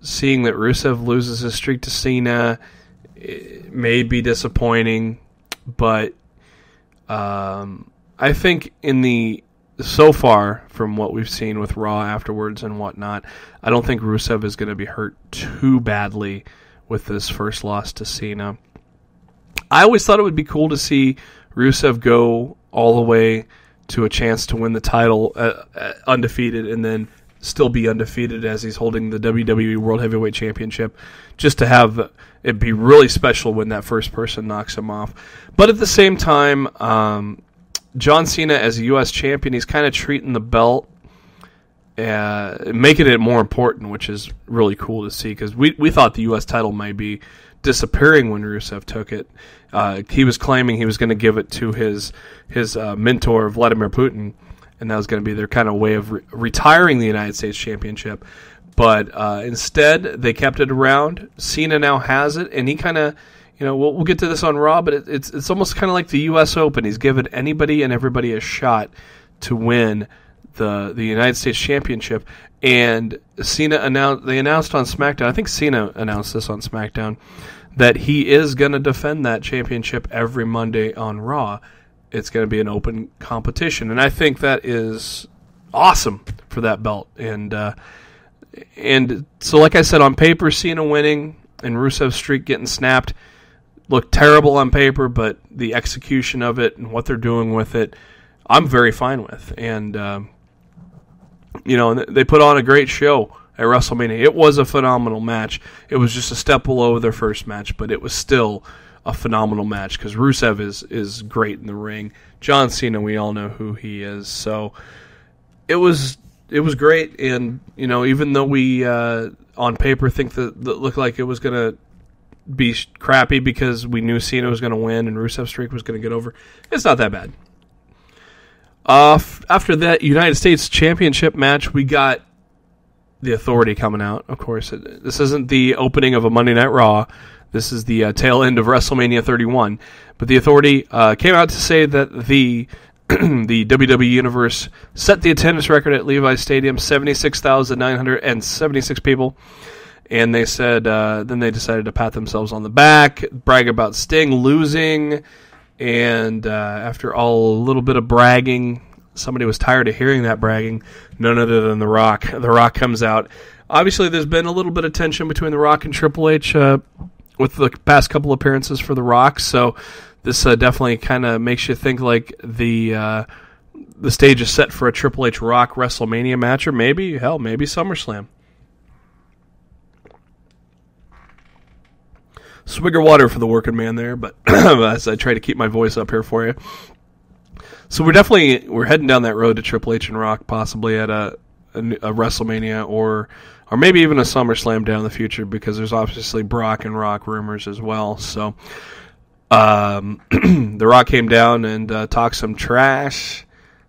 seeing that Rusev loses his streak to Cena may be disappointing, but I think so far, from what we've seen with Raw afterwards and whatnot, I don't think Rusev is going to be hurt too badly with this first loss to Cena. I always thought it would be cool to see Rusev go all the way to a chance to win the title undefeated, and then still be undefeated as he's holding the WWE World Heavyweight Championship, just to have it be really special when that first person knocks him off. But at the same time, John Cena as a U.S. champion, he's kind of treating the belt, making it more important, which is really cool to see, because we thought the U.S. title might be disappearing when Rusev took it. He was claiming he was going to give it to his mentor, Vladimir Putin, and that was going to be their kind of way of retiring the United States Championship. But instead, they kept it around. Cena now has it, and he kind of, we'll get to this on Raw, but it's almost kind of like the U.S. Open. He's given anybody and everybody a shot to win the United States Championship. And Cena announced on SmackDown, I think Cena announced this on SmackDown, that he is going to defend that championship every Monday on Raw. It's going to be an open competition, and I think that is awesome for that belt. And so, like I said, on paper, Cena winning and Rusev's streak getting snapped looked terrible on paper, but the execution of it and what they're doing with it, I'm very fine with. And they put on a great show at WrestleMania. It was a phenomenal match. It was just a step below their first match, but it was still a phenomenal match because Rusev is great in the ring. John Cena, we all know who he is. So it was great, and even though we on paper think that looked like it was going to be crappy because we knew Cena was going to win and Rusev's streak was going to get over, it's not that bad. After that United States Championship match, we got the Authority coming out. Of course, this isn't the opening of a Monday Night Raw. This is the tail end of WrestleMania 31. But the Authority came out to say that the the WWE Universe set the attendance record at Levi's Stadium, 76,976 people. And they said, then they decided to pat themselves on the back, brag about Sting losing, and after a little bit of bragging, somebody was tired of hearing that bragging, none other than The Rock. The Rock comes out. Obviously, there's been a little bit of tension between The Rock and Triple H with the past couple appearances for The Rock, so this definitely kind of makes you think like the stage is set for a Triple H Rock WrestleMania match, or maybe SummerSlam. Swig of water for the working man there, but as I try to keep my voice up here for you. So we're heading down that road to Triple H and Rock, possibly at a WrestleMania or maybe even a SummerSlam down the future, because there's obviously Brock and Rock rumors as well. So The Rock came down and talked some trash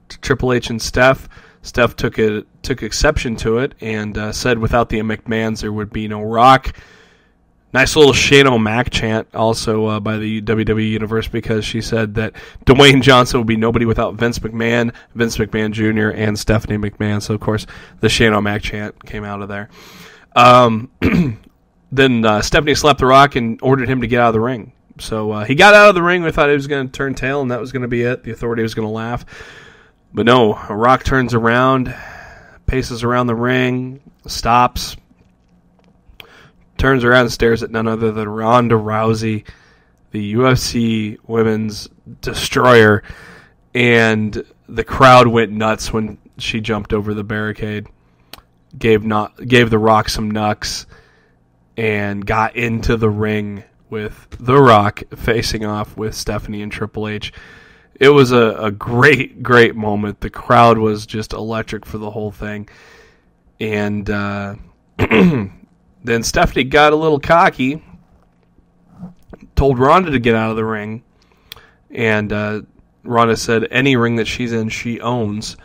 to Triple H and Steph. Steph took exception to it and said without the McMahons there would be no Rock. Nice little Shane O'Mac chant also by the WWE Universe, because she said that Dwayne Johnson would be nobody without Vince McMahon Jr., and Stephanie McMahon. So, of course, the Shane O'Mac chant came out of there. Then Stephanie slapped The Rock and ordered him to get out of the ring. So he got out of the ring. We thought he was going to turn tail, and that was going to be it. The Authority was going to laugh. But no, Rock turns around, paces around the ring, stops, turns around and stares at none other than Ronda Rousey, the UFC Women's Destroyer, and the crowd went nuts when she jumped over the barricade, gave The Rock some knucks, and got into the ring with The Rock facing off with Stephanie and Triple H. It was a great, great moment. The crowd was just electric for the whole thing. And then Stephanie got a little cocky, told Ronda to get out of the ring, and Ronda said any ring that she's in, she owns,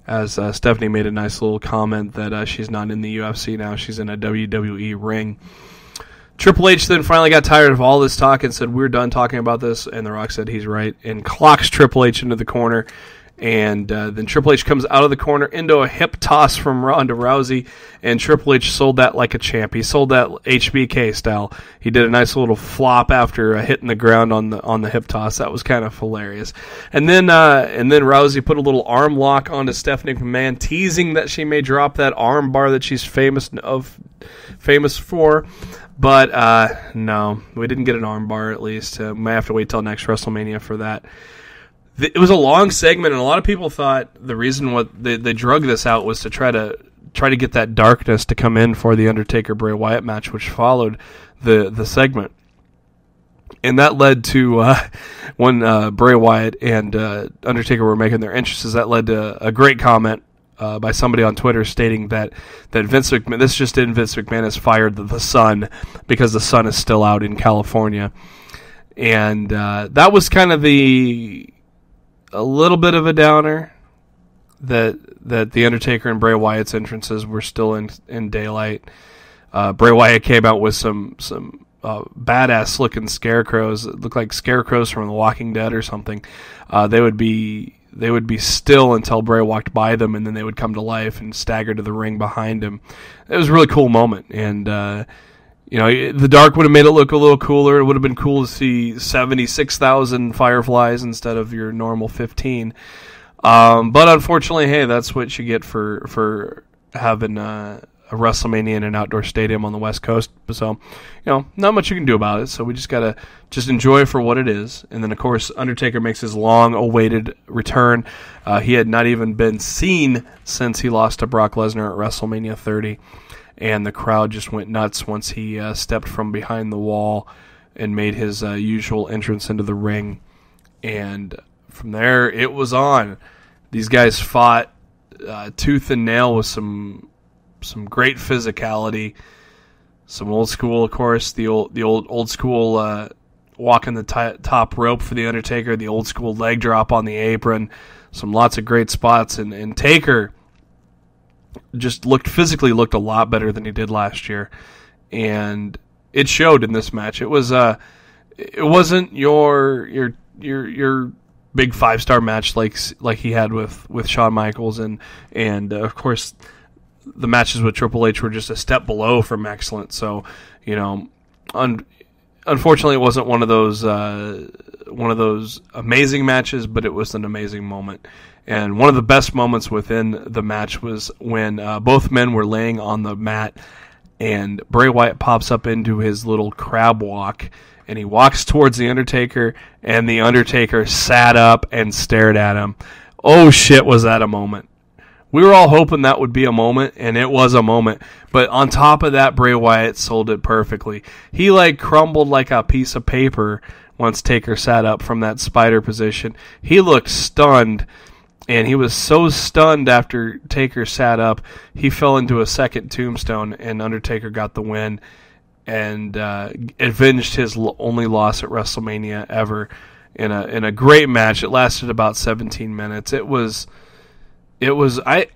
as Stephanie made a nice little comment that she's not in the UFC now, she's in a WWE ring. Triple H then finally got tired of all this talk and said, we're done talking about this, and The Rock said he's right, and clocks Triple H into the corner. And then Triple H comes out of the corner into a hip toss from Ronda Rousey, and Triple H sold that like a champ. He sold that HBK style. He did a nice little flop after hitting the ground on the hip toss. That was kind of hilarious. And then Rousey put a little arm lock onto Stephanie McMahon, teasing that she may drop that arm bar that she's famous for. But no, we didn't get an arm bar. At least might have to wait till next WrestleMania for that. It was a long segment, and a lot of people thought the reason they drug this out was to try to get that darkness to come in for the Undertaker Bray Wyatt match, which followed the segment, and that led to when Bray Wyatt and Undertaker were making their entrances. That led to a great comment by somebody on Twitter stating that Vince McMahon, this just in, Vince McMahon has fired the Sun because the Sun is still out in California, and that was kind of a little bit of a downer that the Undertaker and Bray Wyatt's entrances were still in daylight. Bray Wyatt came out with some badass looking scarecrows. It looked like scarecrows from The Walking Dead or something. They would be still until Bray walked by them, and then they would come to life and stagger to the ring behind him. It was a really cool moment, and the dark would have made it look a little cooler. It would have been cool to see 76,000 fireflies instead of your normal 15. But unfortunately, hey, that's what you get for having a WrestleMania in an outdoor stadium on the West Coast. So, not much you can do about it. So we just got to enjoy it for what it is. And then, of course, Undertaker makes his long-awaited return. He had not even been seen since he lost to Brock Lesnar at WrestleMania 30. And the crowd just went nuts once he stepped from behind the wall and made his usual entrance into the ring. And from there, it was on. These guys fought tooth and nail with some great physicality, some old school, of course, the old school walking the top rope for the Undertaker, the old school leg drop on the apron, lots of great spots, and Taker just physically looked a lot better than he did last year, and it showed in this match. It wasn't your big 5-star match like he had with Shawn Michaels, and of course the matches with Triple H were just a step below from excellent. So, unfortunately, it wasn't one of those amazing matches, but it was an amazing moment. And one of the best moments within the match was when both men were laying on the mat, and Bray Wyatt pops up into his little crab walk, and he walks towards The Undertaker, and The Undertaker sat up and stared at him. Oh shit, was that a moment. We were all hoping that would be a moment, and it was a moment. But on top of that, Bray Wyatt sold it perfectly. He crumbled like a piece of paper once Taker sat up from that spider position. He looked stunned, and he was so stunned after Taker sat up, he fell into a second tombstone, and Undertaker got the win and avenged his only loss at WrestleMania ever in a great match. It lasted about 17 minutes. It was I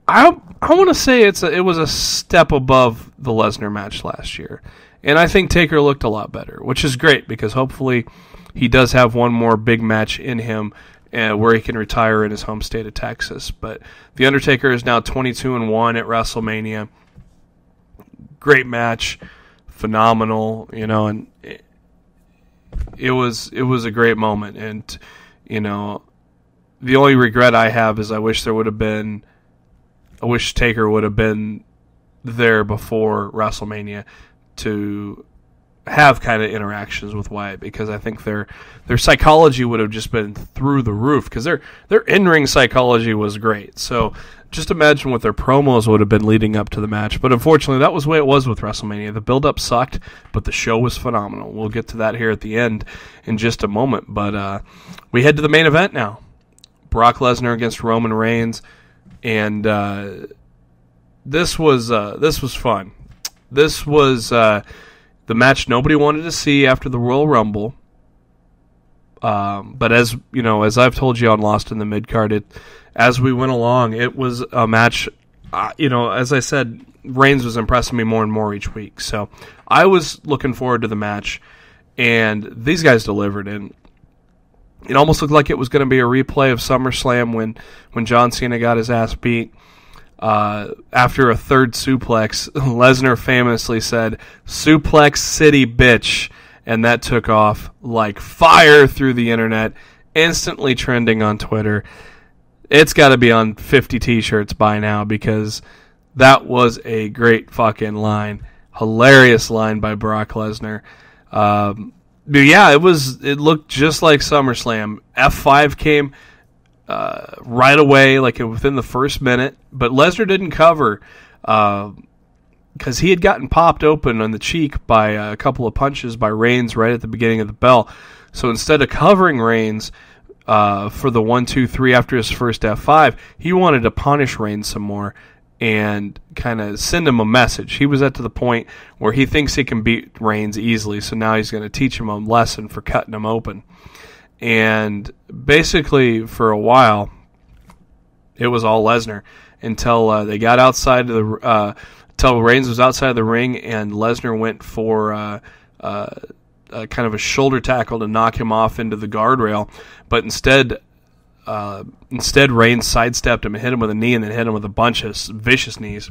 want to say it was a step above the Lesnar match last year, and I think Taker looked a lot better, which is great because hopefully he does have one more big match in him where he can retire in his home state of Texas. But The Undertaker is now 22-1 at WrestleMania. Great match, phenomenal, and it was a great moment, and the only regret I have is I wish Taker would have been there before WrestleMania to have kind of interactions with Wyatt, because I think their psychology would have just been through the roof, because their in-ring psychology was great. So just imagine what their promos would have been leading up to the match. But unfortunately, that was the way it was with WrestleMania. The build-up sucked, but the show was phenomenal. We'll get to that here at the end in just a moment. But we head to the main event now. Brock Lesnar against Roman Reigns, and this was fun. This was the match nobody wanted to see after the Royal Rumble. But as I've told you on Lost in the Midcard, as we went along, it was a match. As I said, Reigns was impressing me more and more each week. So I was looking forward to the match, and these guys delivered. And it almost looked like it was going to be a replay of SummerSlam when John Cena got his ass beat. After a third suplex, Lesnar famously said, "Suplex City, bitch," and that took off like fire through the internet, instantly trending on Twitter. It's got to be on 50 t-shirts by now, because that was a great fucking line. Hilarious line by Brock Lesnar. But yeah, it looked just like SummerSlam. F5 came right away, within the first minute, but Lesnar didn't cover because he had gotten popped open on the cheek by a couple of punches by Reigns right at the beginning of the bell. So instead of covering Reigns for the 1, 2, 3 after his first F5, he wanted to punish Reigns some more and kind of send him a message. He was at to the point where he thinks he can beat Reigns easily, so now he's going to teach him a lesson for cutting him open. And basically, for a while, it was all Lesnar until they got outside of the until Reigns was outside of the ring, and Lesnar went for kind of a shoulder tackle to knock him off into the guardrail, but instead Reigns sidestepped him and hit him with a knee, and then hit him with a bunch of vicious knees.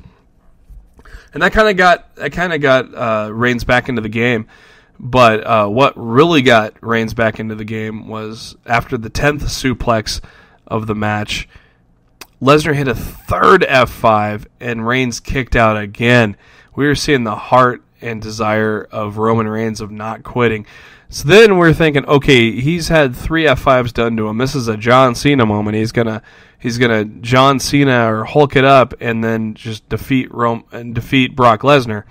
And that kind of got Reigns back into the game. But what really got Reigns back into the game was after the 10th suplex of the match, Lesnar hit a third F5, and Reigns kicked out again. We were seeing the heart and desire of Roman Reigns of not quitting. So then we're thinking, okay, he's had 3 F5s done to him. This is a John Cena moment. He's gonna John Cena or Hulk it up and then just defeat Brock Lesnar.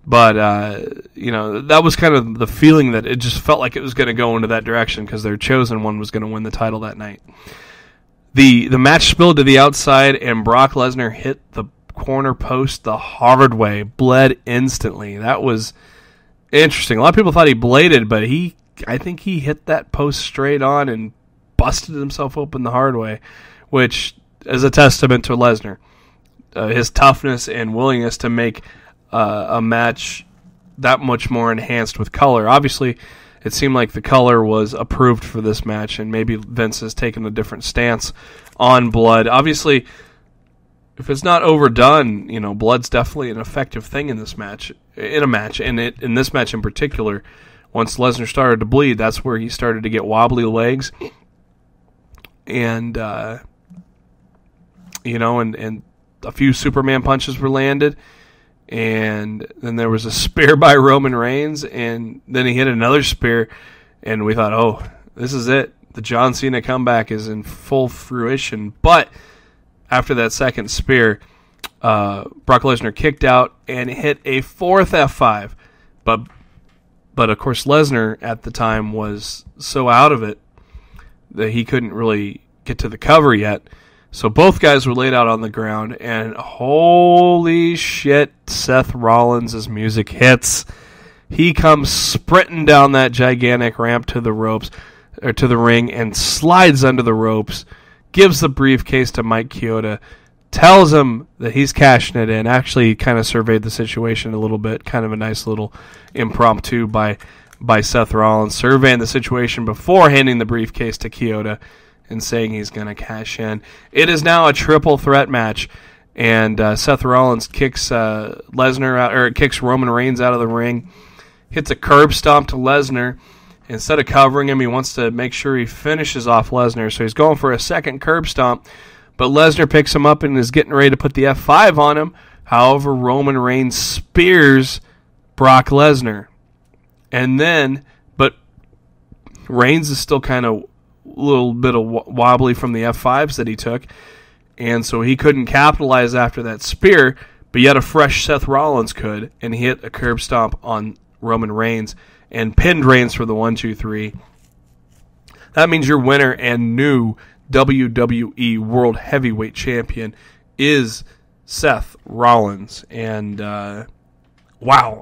But that was kind of the feeling that it just felt like it was going to go into that direction because their chosen one was going to win the title that night. The match spilled to the outside, and Brock Lesnar hit the corner post the hard way, bled instantly. That was interesting. A lot of people thought he bladed, but I think he hit that post straight on and busted himself open the hard way, which is a testament to Lesnar. his toughness and willingness to make a match that much more enhanced with color. Obviously, it seemed like the color was approved for this match, and maybe Vince has taken a different stance on blood. Obviously, if it's not overdone, blood's definitely an effective thing in this match. And in this match in particular, once Lesnar started to bleed, that's where he started to get wobbly legs, and and a few Superman punches were landed, and then there was a spear by Roman Reigns, and then he hit another spear, and we thought, oh, this is it. The John Cena comeback is in full fruition, but after that second spear, Brock Lesnar kicked out and hit a fourth F5. But of course, Lesnar at the time was so out of it that he couldn't really get to the cover yet. So both guys were laid out on the ground, and holy shit, Seth Rollins' music hits. He comes sprinting down that gigantic ramp to the ropes, or to the ring, and slides under the ropes. Gives the briefcase to Mike Chioda, tells him that he's cashing it in. Actually, he kind of surveyed the situation a little bit, kind of a nice little impromptu by Seth Rollins, surveying the situation before handing the briefcase to Chioda and saying he's going to cash in. It is now a triple threat match, and Seth Rollins kicks Lesnar out, or kicks Roman Reigns out of the ring, hits a curb stomp to Lesnar. Instead of covering him, he wants to make sure he finishes off Lesnar, so he's going for a second curb stomp, but Lesnar picks him up and is getting ready to put the F5 on him. However, Roman Reigns spears Brock Lesnar. But Reigns is still kind of a little bit of wobbly from the F5s that he took, and so he couldn't capitalize after that spear, but yet a fresh Seth Rollins could, and he hit a curb stomp on Roman Reigns and pinned Reigns for the 1-2-3. That means your winner and new WWE World Heavyweight Champion is Seth Rollins. And, wow,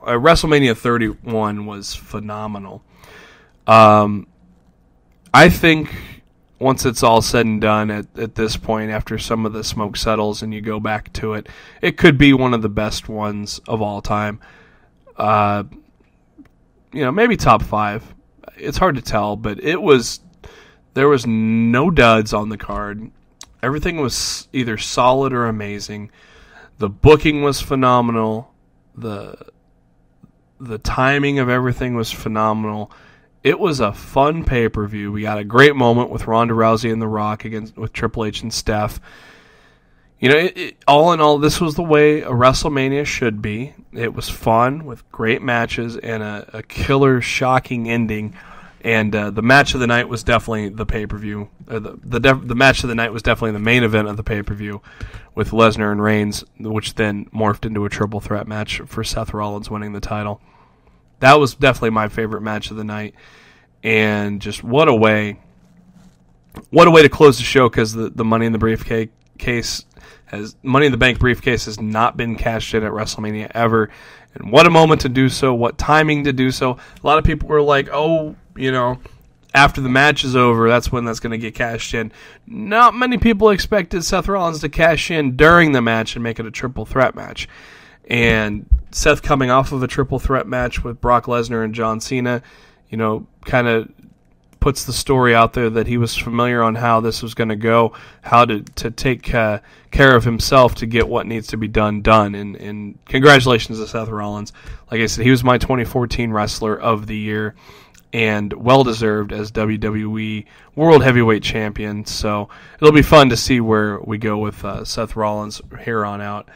WrestleMania 31 was phenomenal. I think once it's all said and done at this point, after some of the smoke settles and you go back to it, it could be one of the best ones of all time. Maybe top 5. It's hard to tell, but there was no duds on the card. Everything was either solid or amazing. The booking was phenomenal. The timing of everything was phenomenal. It was a fun pay-per-view. We got a great moment with Ronda Rousey and The Rock with Triple H and Steph. All in all, this was the way a WrestleMania should be. It was fun with great matches and a killer, shocking ending. And the match of the night was definitely the pay-per-view. The match of the night was definitely the main event of the pay-per-view with Lesnar and Reigns, which then morphed into a triple threat match for Seth Rollins winning the title. That was definitely my favorite match of the night. And just what a way to close the show, because the Money in the Bank briefcase has not been cashed in at WrestleMania ever. And what a moment to do so, what timing to do so. A lot of people were like, after the match is over, that's when that's going to get cashed in. Not many people expected Seth Rollins to cash in during the match and make it a triple threat match. And Seth coming off of a triple threat match with Brock Lesnar and John Cena, kind of puts the story out there that he was familiar on how this was going to go, how to take care of himself to get what needs to be done. And congratulations to Seth Rollins. Like I said, he was my 2014 Wrestler of the Year, and well-deserved as WWE World Heavyweight Champion. So it'll be fun to see where we go with Seth Rollins here on out.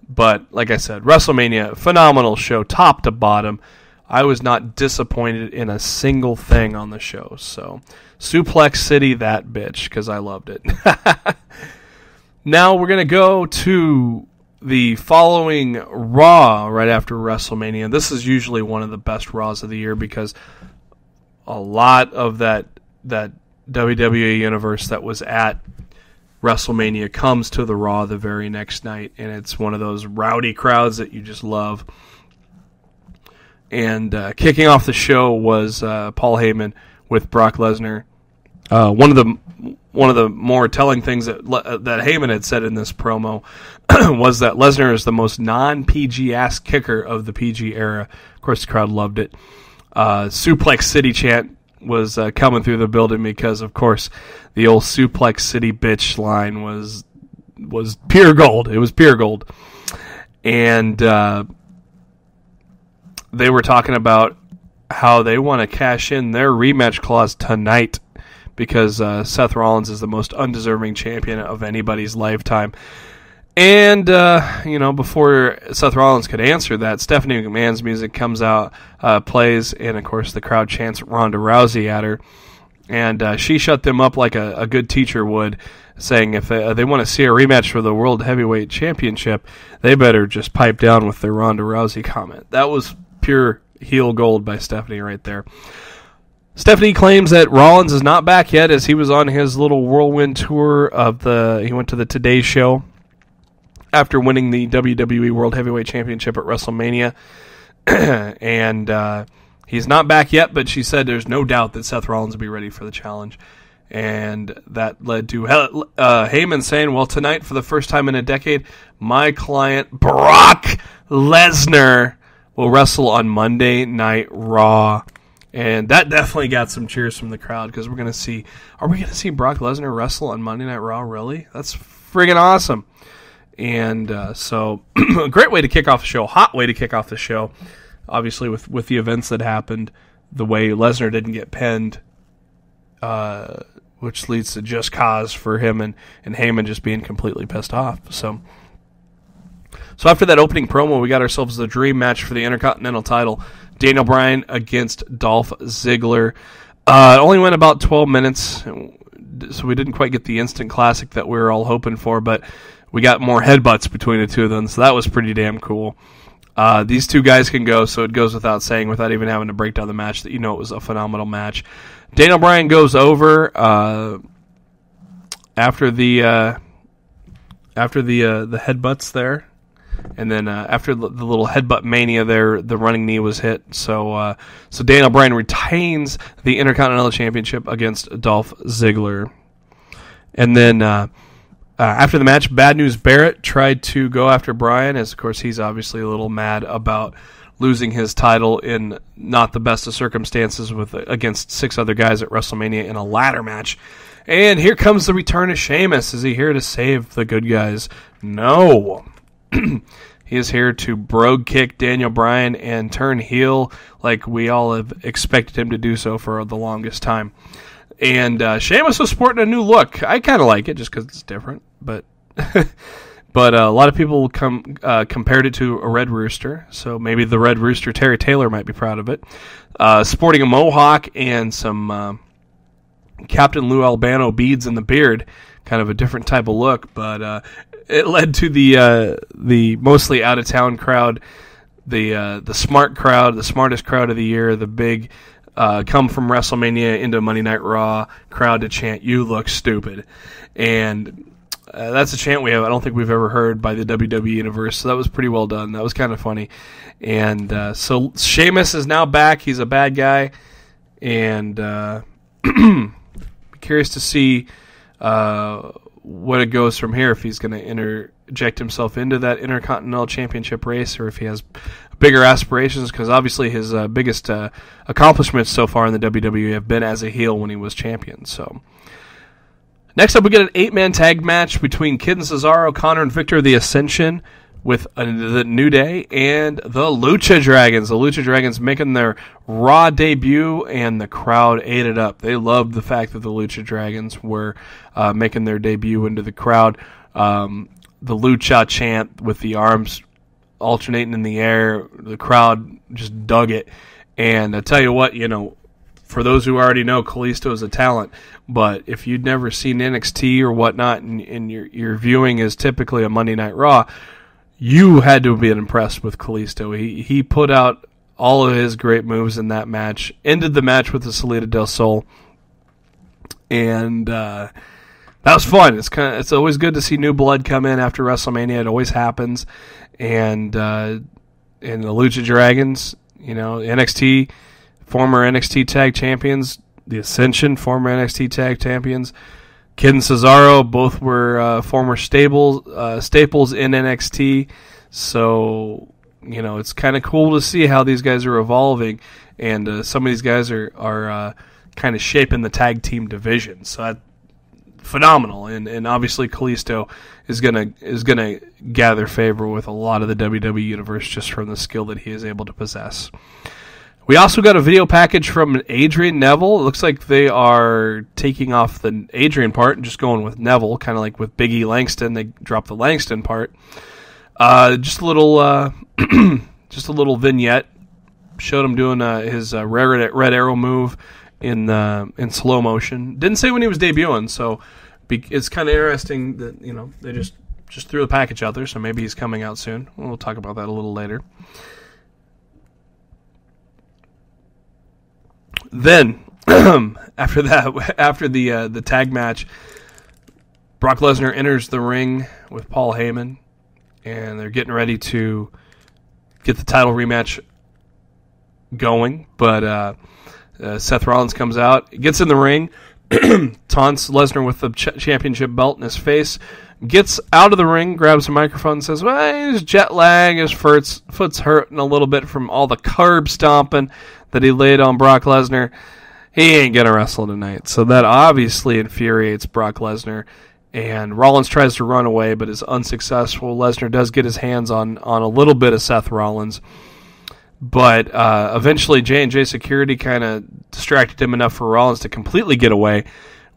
But like I said, WrestleMania, phenomenal show, top to bottom. I was not disappointed in a single thing on the show. So, Suplex City, that bitch, because I loved it. Now we're going to go to the following Raw right after WrestleMania. This is usually one of the best Raws of the year because a lot of that WWE universe that was at WrestleMania comes to the Raw the very next night, and it's one of those rowdy crowds that you just love. And kicking off the show was Paul Heyman with Brock Lesnar One of the more telling things that Heyman had said in this promo was that Lesnar is the most non-PG ass kicker of the PG era. Of course, the crowd loved it. Suplex City chant was coming through the building because, of course, the old Suplex City bitch line was pure gold. It was pure gold. And they were talking about how they want to cash in their rematch clause tonight, because Seth Rollins is the most undeserving champion of anybody's lifetime. And, before Seth Rollins could answer that, Stephanie McMahon's music comes out, plays, and, of course, the crowd chants Ronda Rousey at her. And she shut them up like a good teacher would, saying if they want to see a rematch for the World Heavyweight Championship, they better just pipe down with their Ronda Rousey comment. That was pure heel gold by Stephanie right there. Stephanie claims that Rollins is not back yet, as he was on his little whirlwind tour he went to the Today Show after winning the WWE World Heavyweight Championship at WrestleMania. And he's not back yet, but she said there's no doubt that Seth Rollins will be ready for the challenge. And that led to Heyman saying, well, tonight, for the first time in a decade, my client, Brock Lesnar, will wrestle on Monday Night Raw. And that definitely got some cheers from the crowd, because are we going to see Brock Lesnar wrestle on Monday Night Raw, really? That's friggin' awesome. And so, a great way to kick off the show, hot way to kick off the show, obviously with the events that happened, the way Lesnar didn't get pinned, which leads to just cause for him and Heyman just being completely pissed off. So after that opening promo, we got ourselves the dream match for the Intercontinental title. Daniel Bryan against Dolph Ziggler. It only went about 12 minutes, so we didn't quite get the instant classic that we were all hoping for, but we got more headbutts between the two of them, so that was pretty damn cool. These two guys can go, so it goes without saying, without even having to break down the match, that it was a phenomenal match. Daniel Bryan goes over after the headbutts there. And then after the little headbutt mania there, the running knee was hit. So Daniel Bryan retains the Intercontinental Championship against Dolph Ziggler. And then after the match, Bad News Barrett tried to go after Bryan, as of course he's obviously a little mad about losing his title in not the best of circumstances against 6 other guys at WrestleMania in a ladder match. And here comes the return of Sheamus. Is he here to save the good guys? No. He is here to brogue kick Daniel Bryan and turn heel like we all have expected him to do so for the longest time. And Sheamus was sporting a new look. I kind of like it just because it's different. But but a lot of people compared it to a Red Rooster. So maybe the Red Rooster, Terry Taylor, might be proud of it. Sporting a mohawk and some Captain Lou Albano beads in the beard. Kind of a different type of look, but it led to the mostly out of town crowd, the smart crowd, the smartest crowd of the year, the big come from WrestleMania into Monday Night Raw crowd to chant "You look stupid," and that's a chant I don't think we've ever heard by the WWE universe. So that was pretty well done. That was kind of funny, and so Sheamus is now back. He's a bad guy, and curious to see what it goes from here, if he's going to interject himself into that Intercontinental Championship race, or if he has bigger aspirations, because obviously his biggest accomplishments so far in the WWE have been as a heel when he was champion. So next up, we get an 8-man tag match between Kid and Cesaro, Connor and Victor of the Ascension, with the New Day and the Lucha Dragons. The Lucha Dragons making their Raw debut, and the crowd ate it up. They loved the fact that the Lucha Dragons were making their debut into the crowd. The Lucha chant with the arms alternating in the air, the crowd just dug it. And I tell you what, for those who already know, Kalisto is a talent. But if you'd never seen NXT or whatnot, and your viewing is typically a Monday Night Raw, you had to be impressed with Kalisto. He put out all of his great moves in that match, ended the match with the Salida del Sol, and that was fun. It's always good to see new blood come in after WrestleMania. It always happens, and the Lucha Dragons, NXT, former NXT Tag Champions, the Ascension, former NXT Tag Champions. Kid and Cesaro both were former staples in NXT. So, it's kind of cool to see how these guys are evolving. And some of these guys are kind of shaping the tag team division. So that's phenomenal. And obviously Kalisto is gonna gather favor with a lot of the WWE universe just from the skill that he is able to possess. We also got a video package from Adrian Neville. It looks like they are taking off the Adrian part and just going with Neville, kind of like with Big E Langston. They dropped the Langston part. Just a little vignette. Showed him doing his red arrow move in slow motion. Didn't say when he was debuting, so it's kind of interesting that they just threw the package out there. So maybe he's coming out soon. We'll talk about that a little later. Then, after the tag match, Brock Lesnar enters the ring with Paul Heyman, and they're getting ready to get the title rematch going. But Seth Rollins comes out, gets in the ring, taunts Lesnar with the championship belt in his face, gets out of the ring, grabs the microphone, and says, well, his jet lag, his foot's hurting a little bit from all the curb stomping that he laid on Brock Lesnar. He ain't going to wrestle tonight. So that obviously infuriates Brock Lesnar. And Rollins tries to run away, but is unsuccessful. Lesnar does get his hands on a little bit of Seth Rollins. But eventually J&J Security kind of distracted him enough for Rollins to completely get away,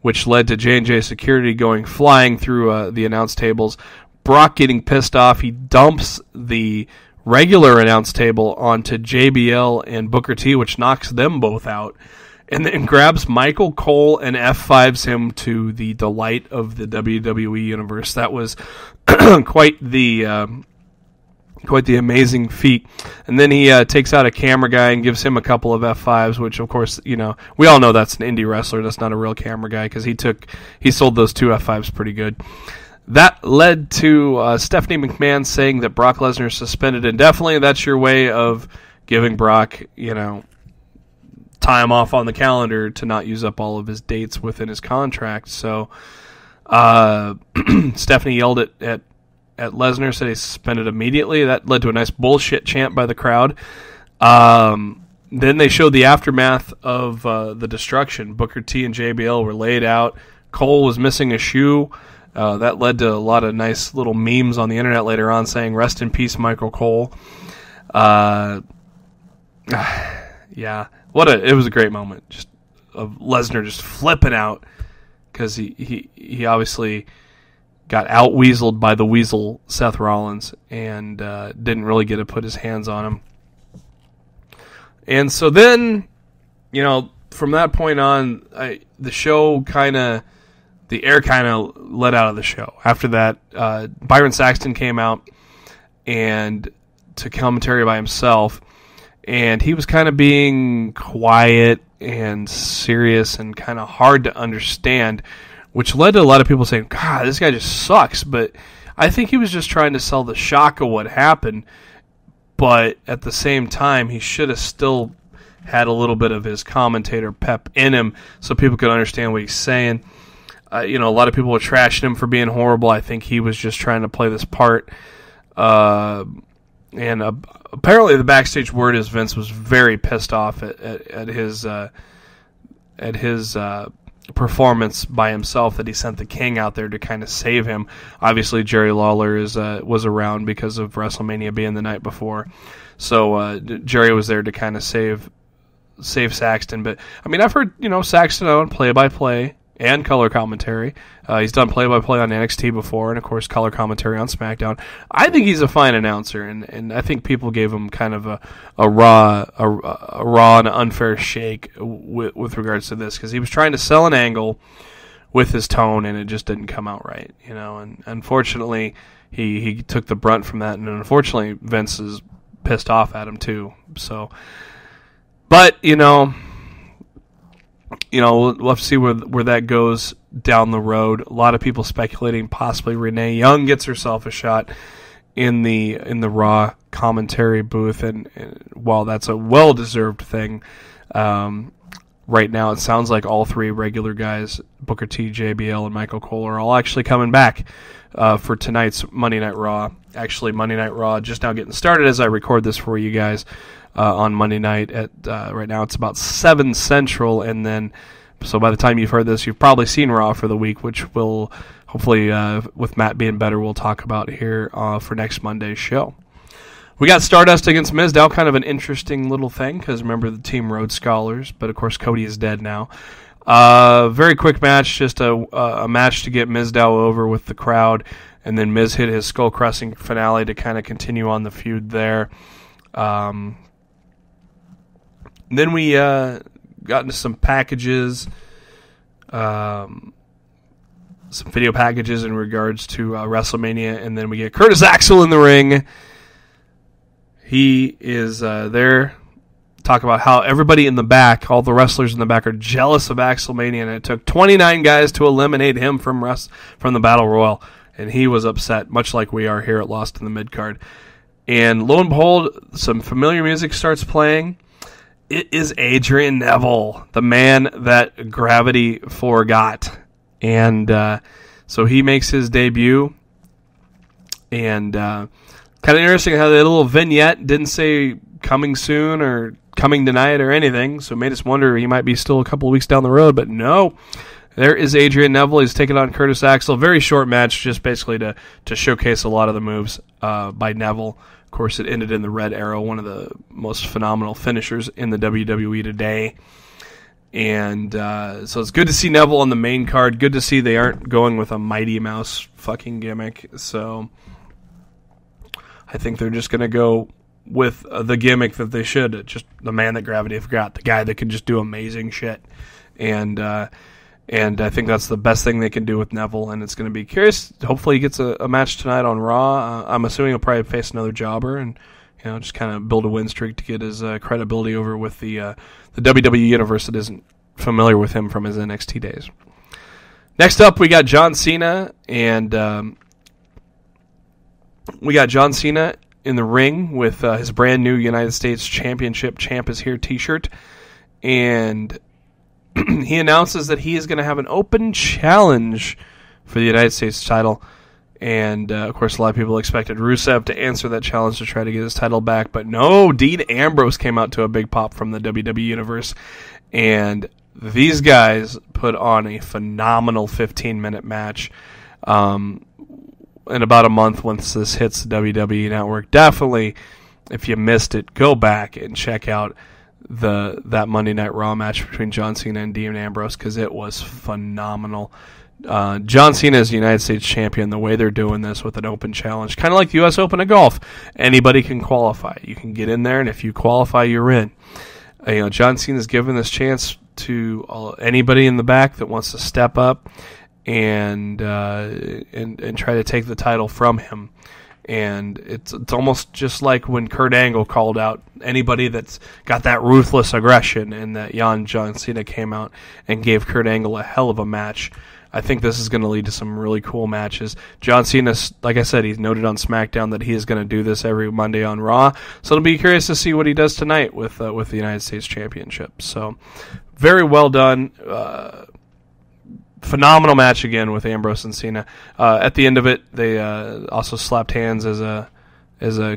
which led to J&J Security going flying through the announce tables. Brock getting pissed off. He dumps the regular announce table onto JBL and Booker T, which knocks them both out, and then grabs Michael Cole and F5s him to the delight of the WWE Universe. That was quite the amazing feat. And then he takes out a camera guy and gives him a couple of F5s, which, of course, we all know that's an indie wrestler. That's not a real camera guy because he sold those two F5s pretty good. That led to Stephanie McMahon saying that Brock Lesnar is suspended indefinitely. That's your way of giving Brock, time off on the calendar to not use up all of his dates within his contract. So Stephanie yelled at Lesnar, said he's suspended immediately. That led to a nice bullshit chant by the crowd. Then they showed the aftermath of the destruction. Booker T and JBL were laid out. Cole was missing a shoe. That led to a lot of nice little memes on the internet later on saying, rest in peace, Michael Cole. Yeah, it was a great moment just of Lesnar just flipping out because he obviously got out-weaseled by the weasel Seth Rollins and didn't really get to put his hands on him. And so then, from that point on, the air kind of let out of the show. After that, Byron Saxton came out and to commentary by himself, and he was kind of being quiet and serious and kind of hard to understand, which led to a lot of people saying, God, this guy just sucks. But I think he was just trying to sell the shock of what happened, but at the same time, he should have still had a little bit of his commentator pep in him so people could understand what he's saying. A lot of people were trashing him for being horrible. I think he was just trying to play this part. And apparently the backstage word is Vince was very pissed off at his performance by himself, that he sent the King out there to kind of save him. Obviously, Jerry Lawler was around because of WrestleMania being the night before. So Jerry was there to kind of save Saxton. But, I've heard, Saxton on play-by-play and color commentary. He's done play-by-play on NXT before, and of course color commentary on SmackDown. I think he's a fine announcer, and I think people gave him kind of a raw and unfair shake with regards to this, because he was trying to sell an angle with his tone, and it just didn't come out right, And unfortunately, he took the brunt from that, and unfortunately, Vince is pissed off at him too. So, but we'll have to see where that goes down the road. A lot of people speculating possibly Renee Young gets herself a shot in the Raw commentary booth, and while that's a well-deserved thing, right now it sounds like all three regular guys, Booker T, JBL, and Michael Cole, are all actually coming back for tonight's Monday Night Raw. Actually, Monday Night Raw just now getting started as I record this for you guys on Monday night. At right now it's about 7 Central, and then so by the time you've heard this, you've probably seen Raw for the week, which will hopefully, with Matt being better, we'll talk about here for next Monday's show. We got Stardust against Mizdow, kind of an interesting little thing, because remember the Team Rhodes Scholars, but of course Cody is dead now. Very quick match, just a match to get Mizdow over with the crowd, and then Miz hit his skull-crushing finale to kind of continue on the feud there. Then we got into some packages, some video packages in regards to WrestleMania, and then we get Curtis Axel in the ring. He is there. Talk about how everybody in the back, all the wrestlers in the back, are jealous of Axelmania, and it took 29 guys to eliminate him from the Battle Royal, and he was upset, much like we are here at Lost in the Midcard. And lo and behold, some familiar music starts playing. It is Adrian Neville, the man that Gravity forgot. And so he makes his debut. And kind of interesting how the little vignette didn't say coming soon or coming tonight or anything. So it made us wonder he might be still a couple of weeks down the road. But no, there is Adrian Neville. He's taking on Curtis Axel. Very short match, just basically to showcase a lot of the moves by Neville. Of course, it ended in the Red Arrow, one of the most phenomenal finishers in the WWE today. And so it's good to see Neville on the main card. Good to see they aren't going with a Mighty Mouse fucking gimmick. So I think they're just going to go with the gimmick that they should. Just the man that Gravity forgot. The guy that can just do amazing shit. And I think that's the best thing they can do with Neville, and it's going to be curious. Hopefully he gets a match tonight on Raw. I'm assuming he'll probably face another jobber and just kind of build a win streak to get his credibility over with the WWE Universe that isn't familiar with him from his NXT days. Next up, we got John Cena, and we got John Cena in the ring with his brand new United States Championship Champ is Here t-shirt, and he announces that he is going to have an open challenge for the United States title. And, of course, a lot of people expected Rusev to answer that challenge to try to get his title back. But no, Dean Ambrose came out to a big pop from the WWE Universe. And these guys put on a phenomenal 15-minute match. In about a month, once this hits the WWE Network, definitely, if you missed it, go back and check out that Monday Night Raw match between John Cena and Dean Ambrose, because it was phenomenal. John Cena is the United States champion. The way they're doing this with an open challenge, kind of like the U.S. Open of golf, anybody can qualify. You can get in there, and if you qualify, you're in. John Cena's given this chance to anybody in the back that wants to step up and try to take the title from him. And it's almost just like when Kurt Angle called out anybody that's got that ruthless aggression, and that John Cena came out and gave Kurt Angle a hell of a match. I think this is going to lead to some really cool matches. John Cena, like I said, he's noted on SmackDown that he is going to do this every Monday on Raw. So it'll be curious to see what he does tonight with the United States Championship. So very well done. Phenomenal match again with Ambrose and Cena. At the end of it, they also slapped hands as a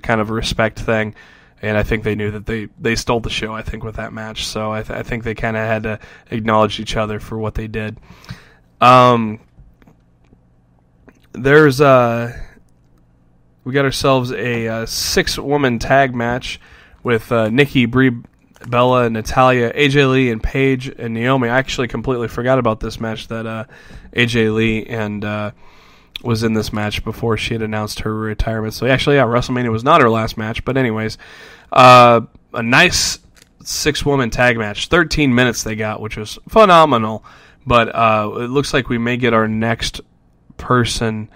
kind of a respect thing, and I think they knew that they stole the show, I think, with that match. So I think they kind of had to acknowledge each other for what they did. There's we got ourselves a 6-woman tag match with Nikki, Brie Bella, Natalia, AJ Lee, and Paige and Naomi. I actually completely forgot about this match, that AJ Lee and was in this match before she had announced her retirement. So actually, yeah, WrestleMania was not her last match. But anyways, a nice 6-woman tag match. 13 minutes they got, which was phenomenal. But it looks like we may get our next person,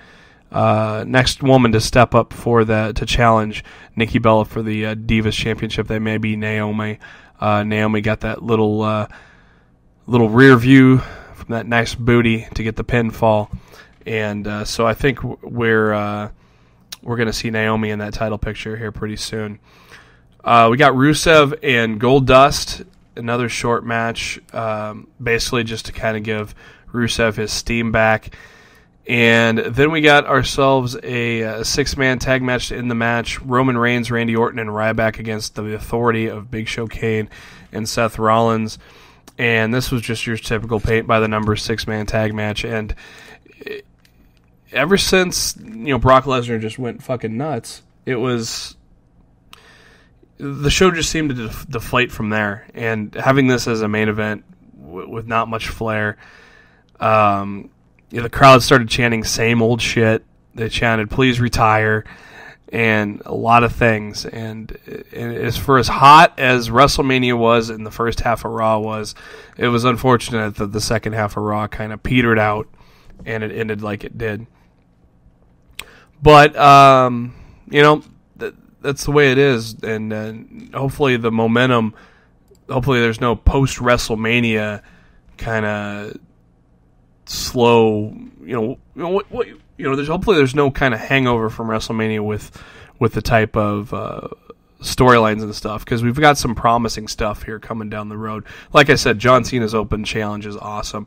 next woman to step up to challenge Nikki Bella for the Divas Championship. That may be Naomi. Naomi got that little rear view from that nice booty to get the pinfall, and so I think we're going to see Naomi in that title picture here pretty soon. We got Rusev and Goldust another short match, basically just to kind of give Rusev his steam back. And then we got ourselves a six-man tag match to end the match. Roman Reigns, Randy Orton, and Ryback against the Authority of Big Show Kane and Seth Rollins. And this was just your typical paint-by-the-numbers six-man tag match. And ever since Brock Lesnar just went fucking nuts, the show just seemed to deflate from there. And having this as a main event with not much flair, the crowd started chanting same old shit. They chanted, please retire, and a lot of things. And as for as hot as WrestleMania was and the first half of Raw was, it was unfortunate that the second half of Raw kind of petered out and it ended like it did. But, that's the way it is. And hopefully the momentum, hopefully there's no post-WrestleMania kind of slow, hopefully there's no kind of hangover from WrestleMania with the type of storylines and stuff, because we've got some promising stuff here coming down the road. Like I said, John Cena's Open Challenge is awesome.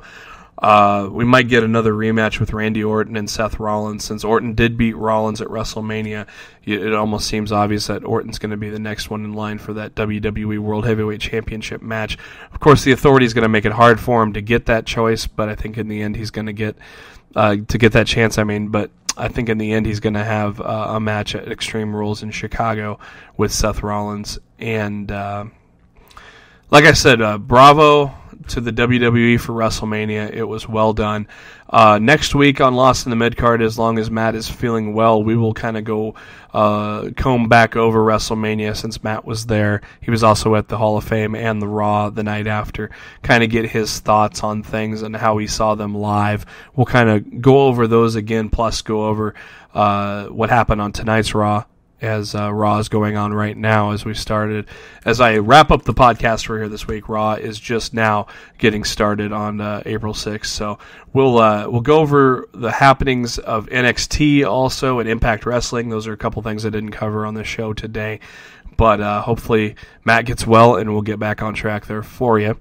We might get another rematch with Randy Orton and Seth Rollins. Since Orton did beat Rollins at WrestleMania, it almost seems obvious that Orton's going to be the next one in line for that WWE World Heavyweight Championship match. Of course, the Authority is going to make it hard for him to get that choice, but I think in the end he's going to get that chance. But I think in the end he's going to have a match at Extreme Rules in Chicago with Seth Rollins. And like I said, bravo to the WWE for WrestleMania. It was well done. Next week on Lost in the Midcard, as long as Matt is feeling well, we will kind of go comb back over WrestleMania since Matt was there. He was also at the Hall of Fame and the Raw the night after. Kind of get his thoughts on things and how he saw them live. We'll kind of go over those again, plus go over what happened on tonight's Raw, as Raw is going on right now as I wrap up the podcast for here this week. Raw is just now getting started on April 6th. So we'll go over the happenings of NXT also and Impact Wrestling. Those are a couple things I didn't cover on the show today. But hopefully Matt gets well and we'll get back on track there for you.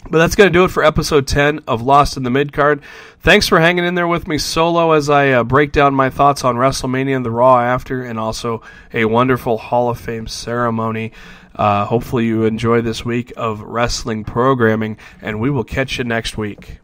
But that's going to do it for episode 10 of Lost in the Midcard. Thanks for hanging in there with me solo as I break down my thoughts on WrestleMania and the Raw after, and also a wonderful Hall of Fame ceremony. Hopefully you enjoy this week of wrestling programming, and we will catch you next week.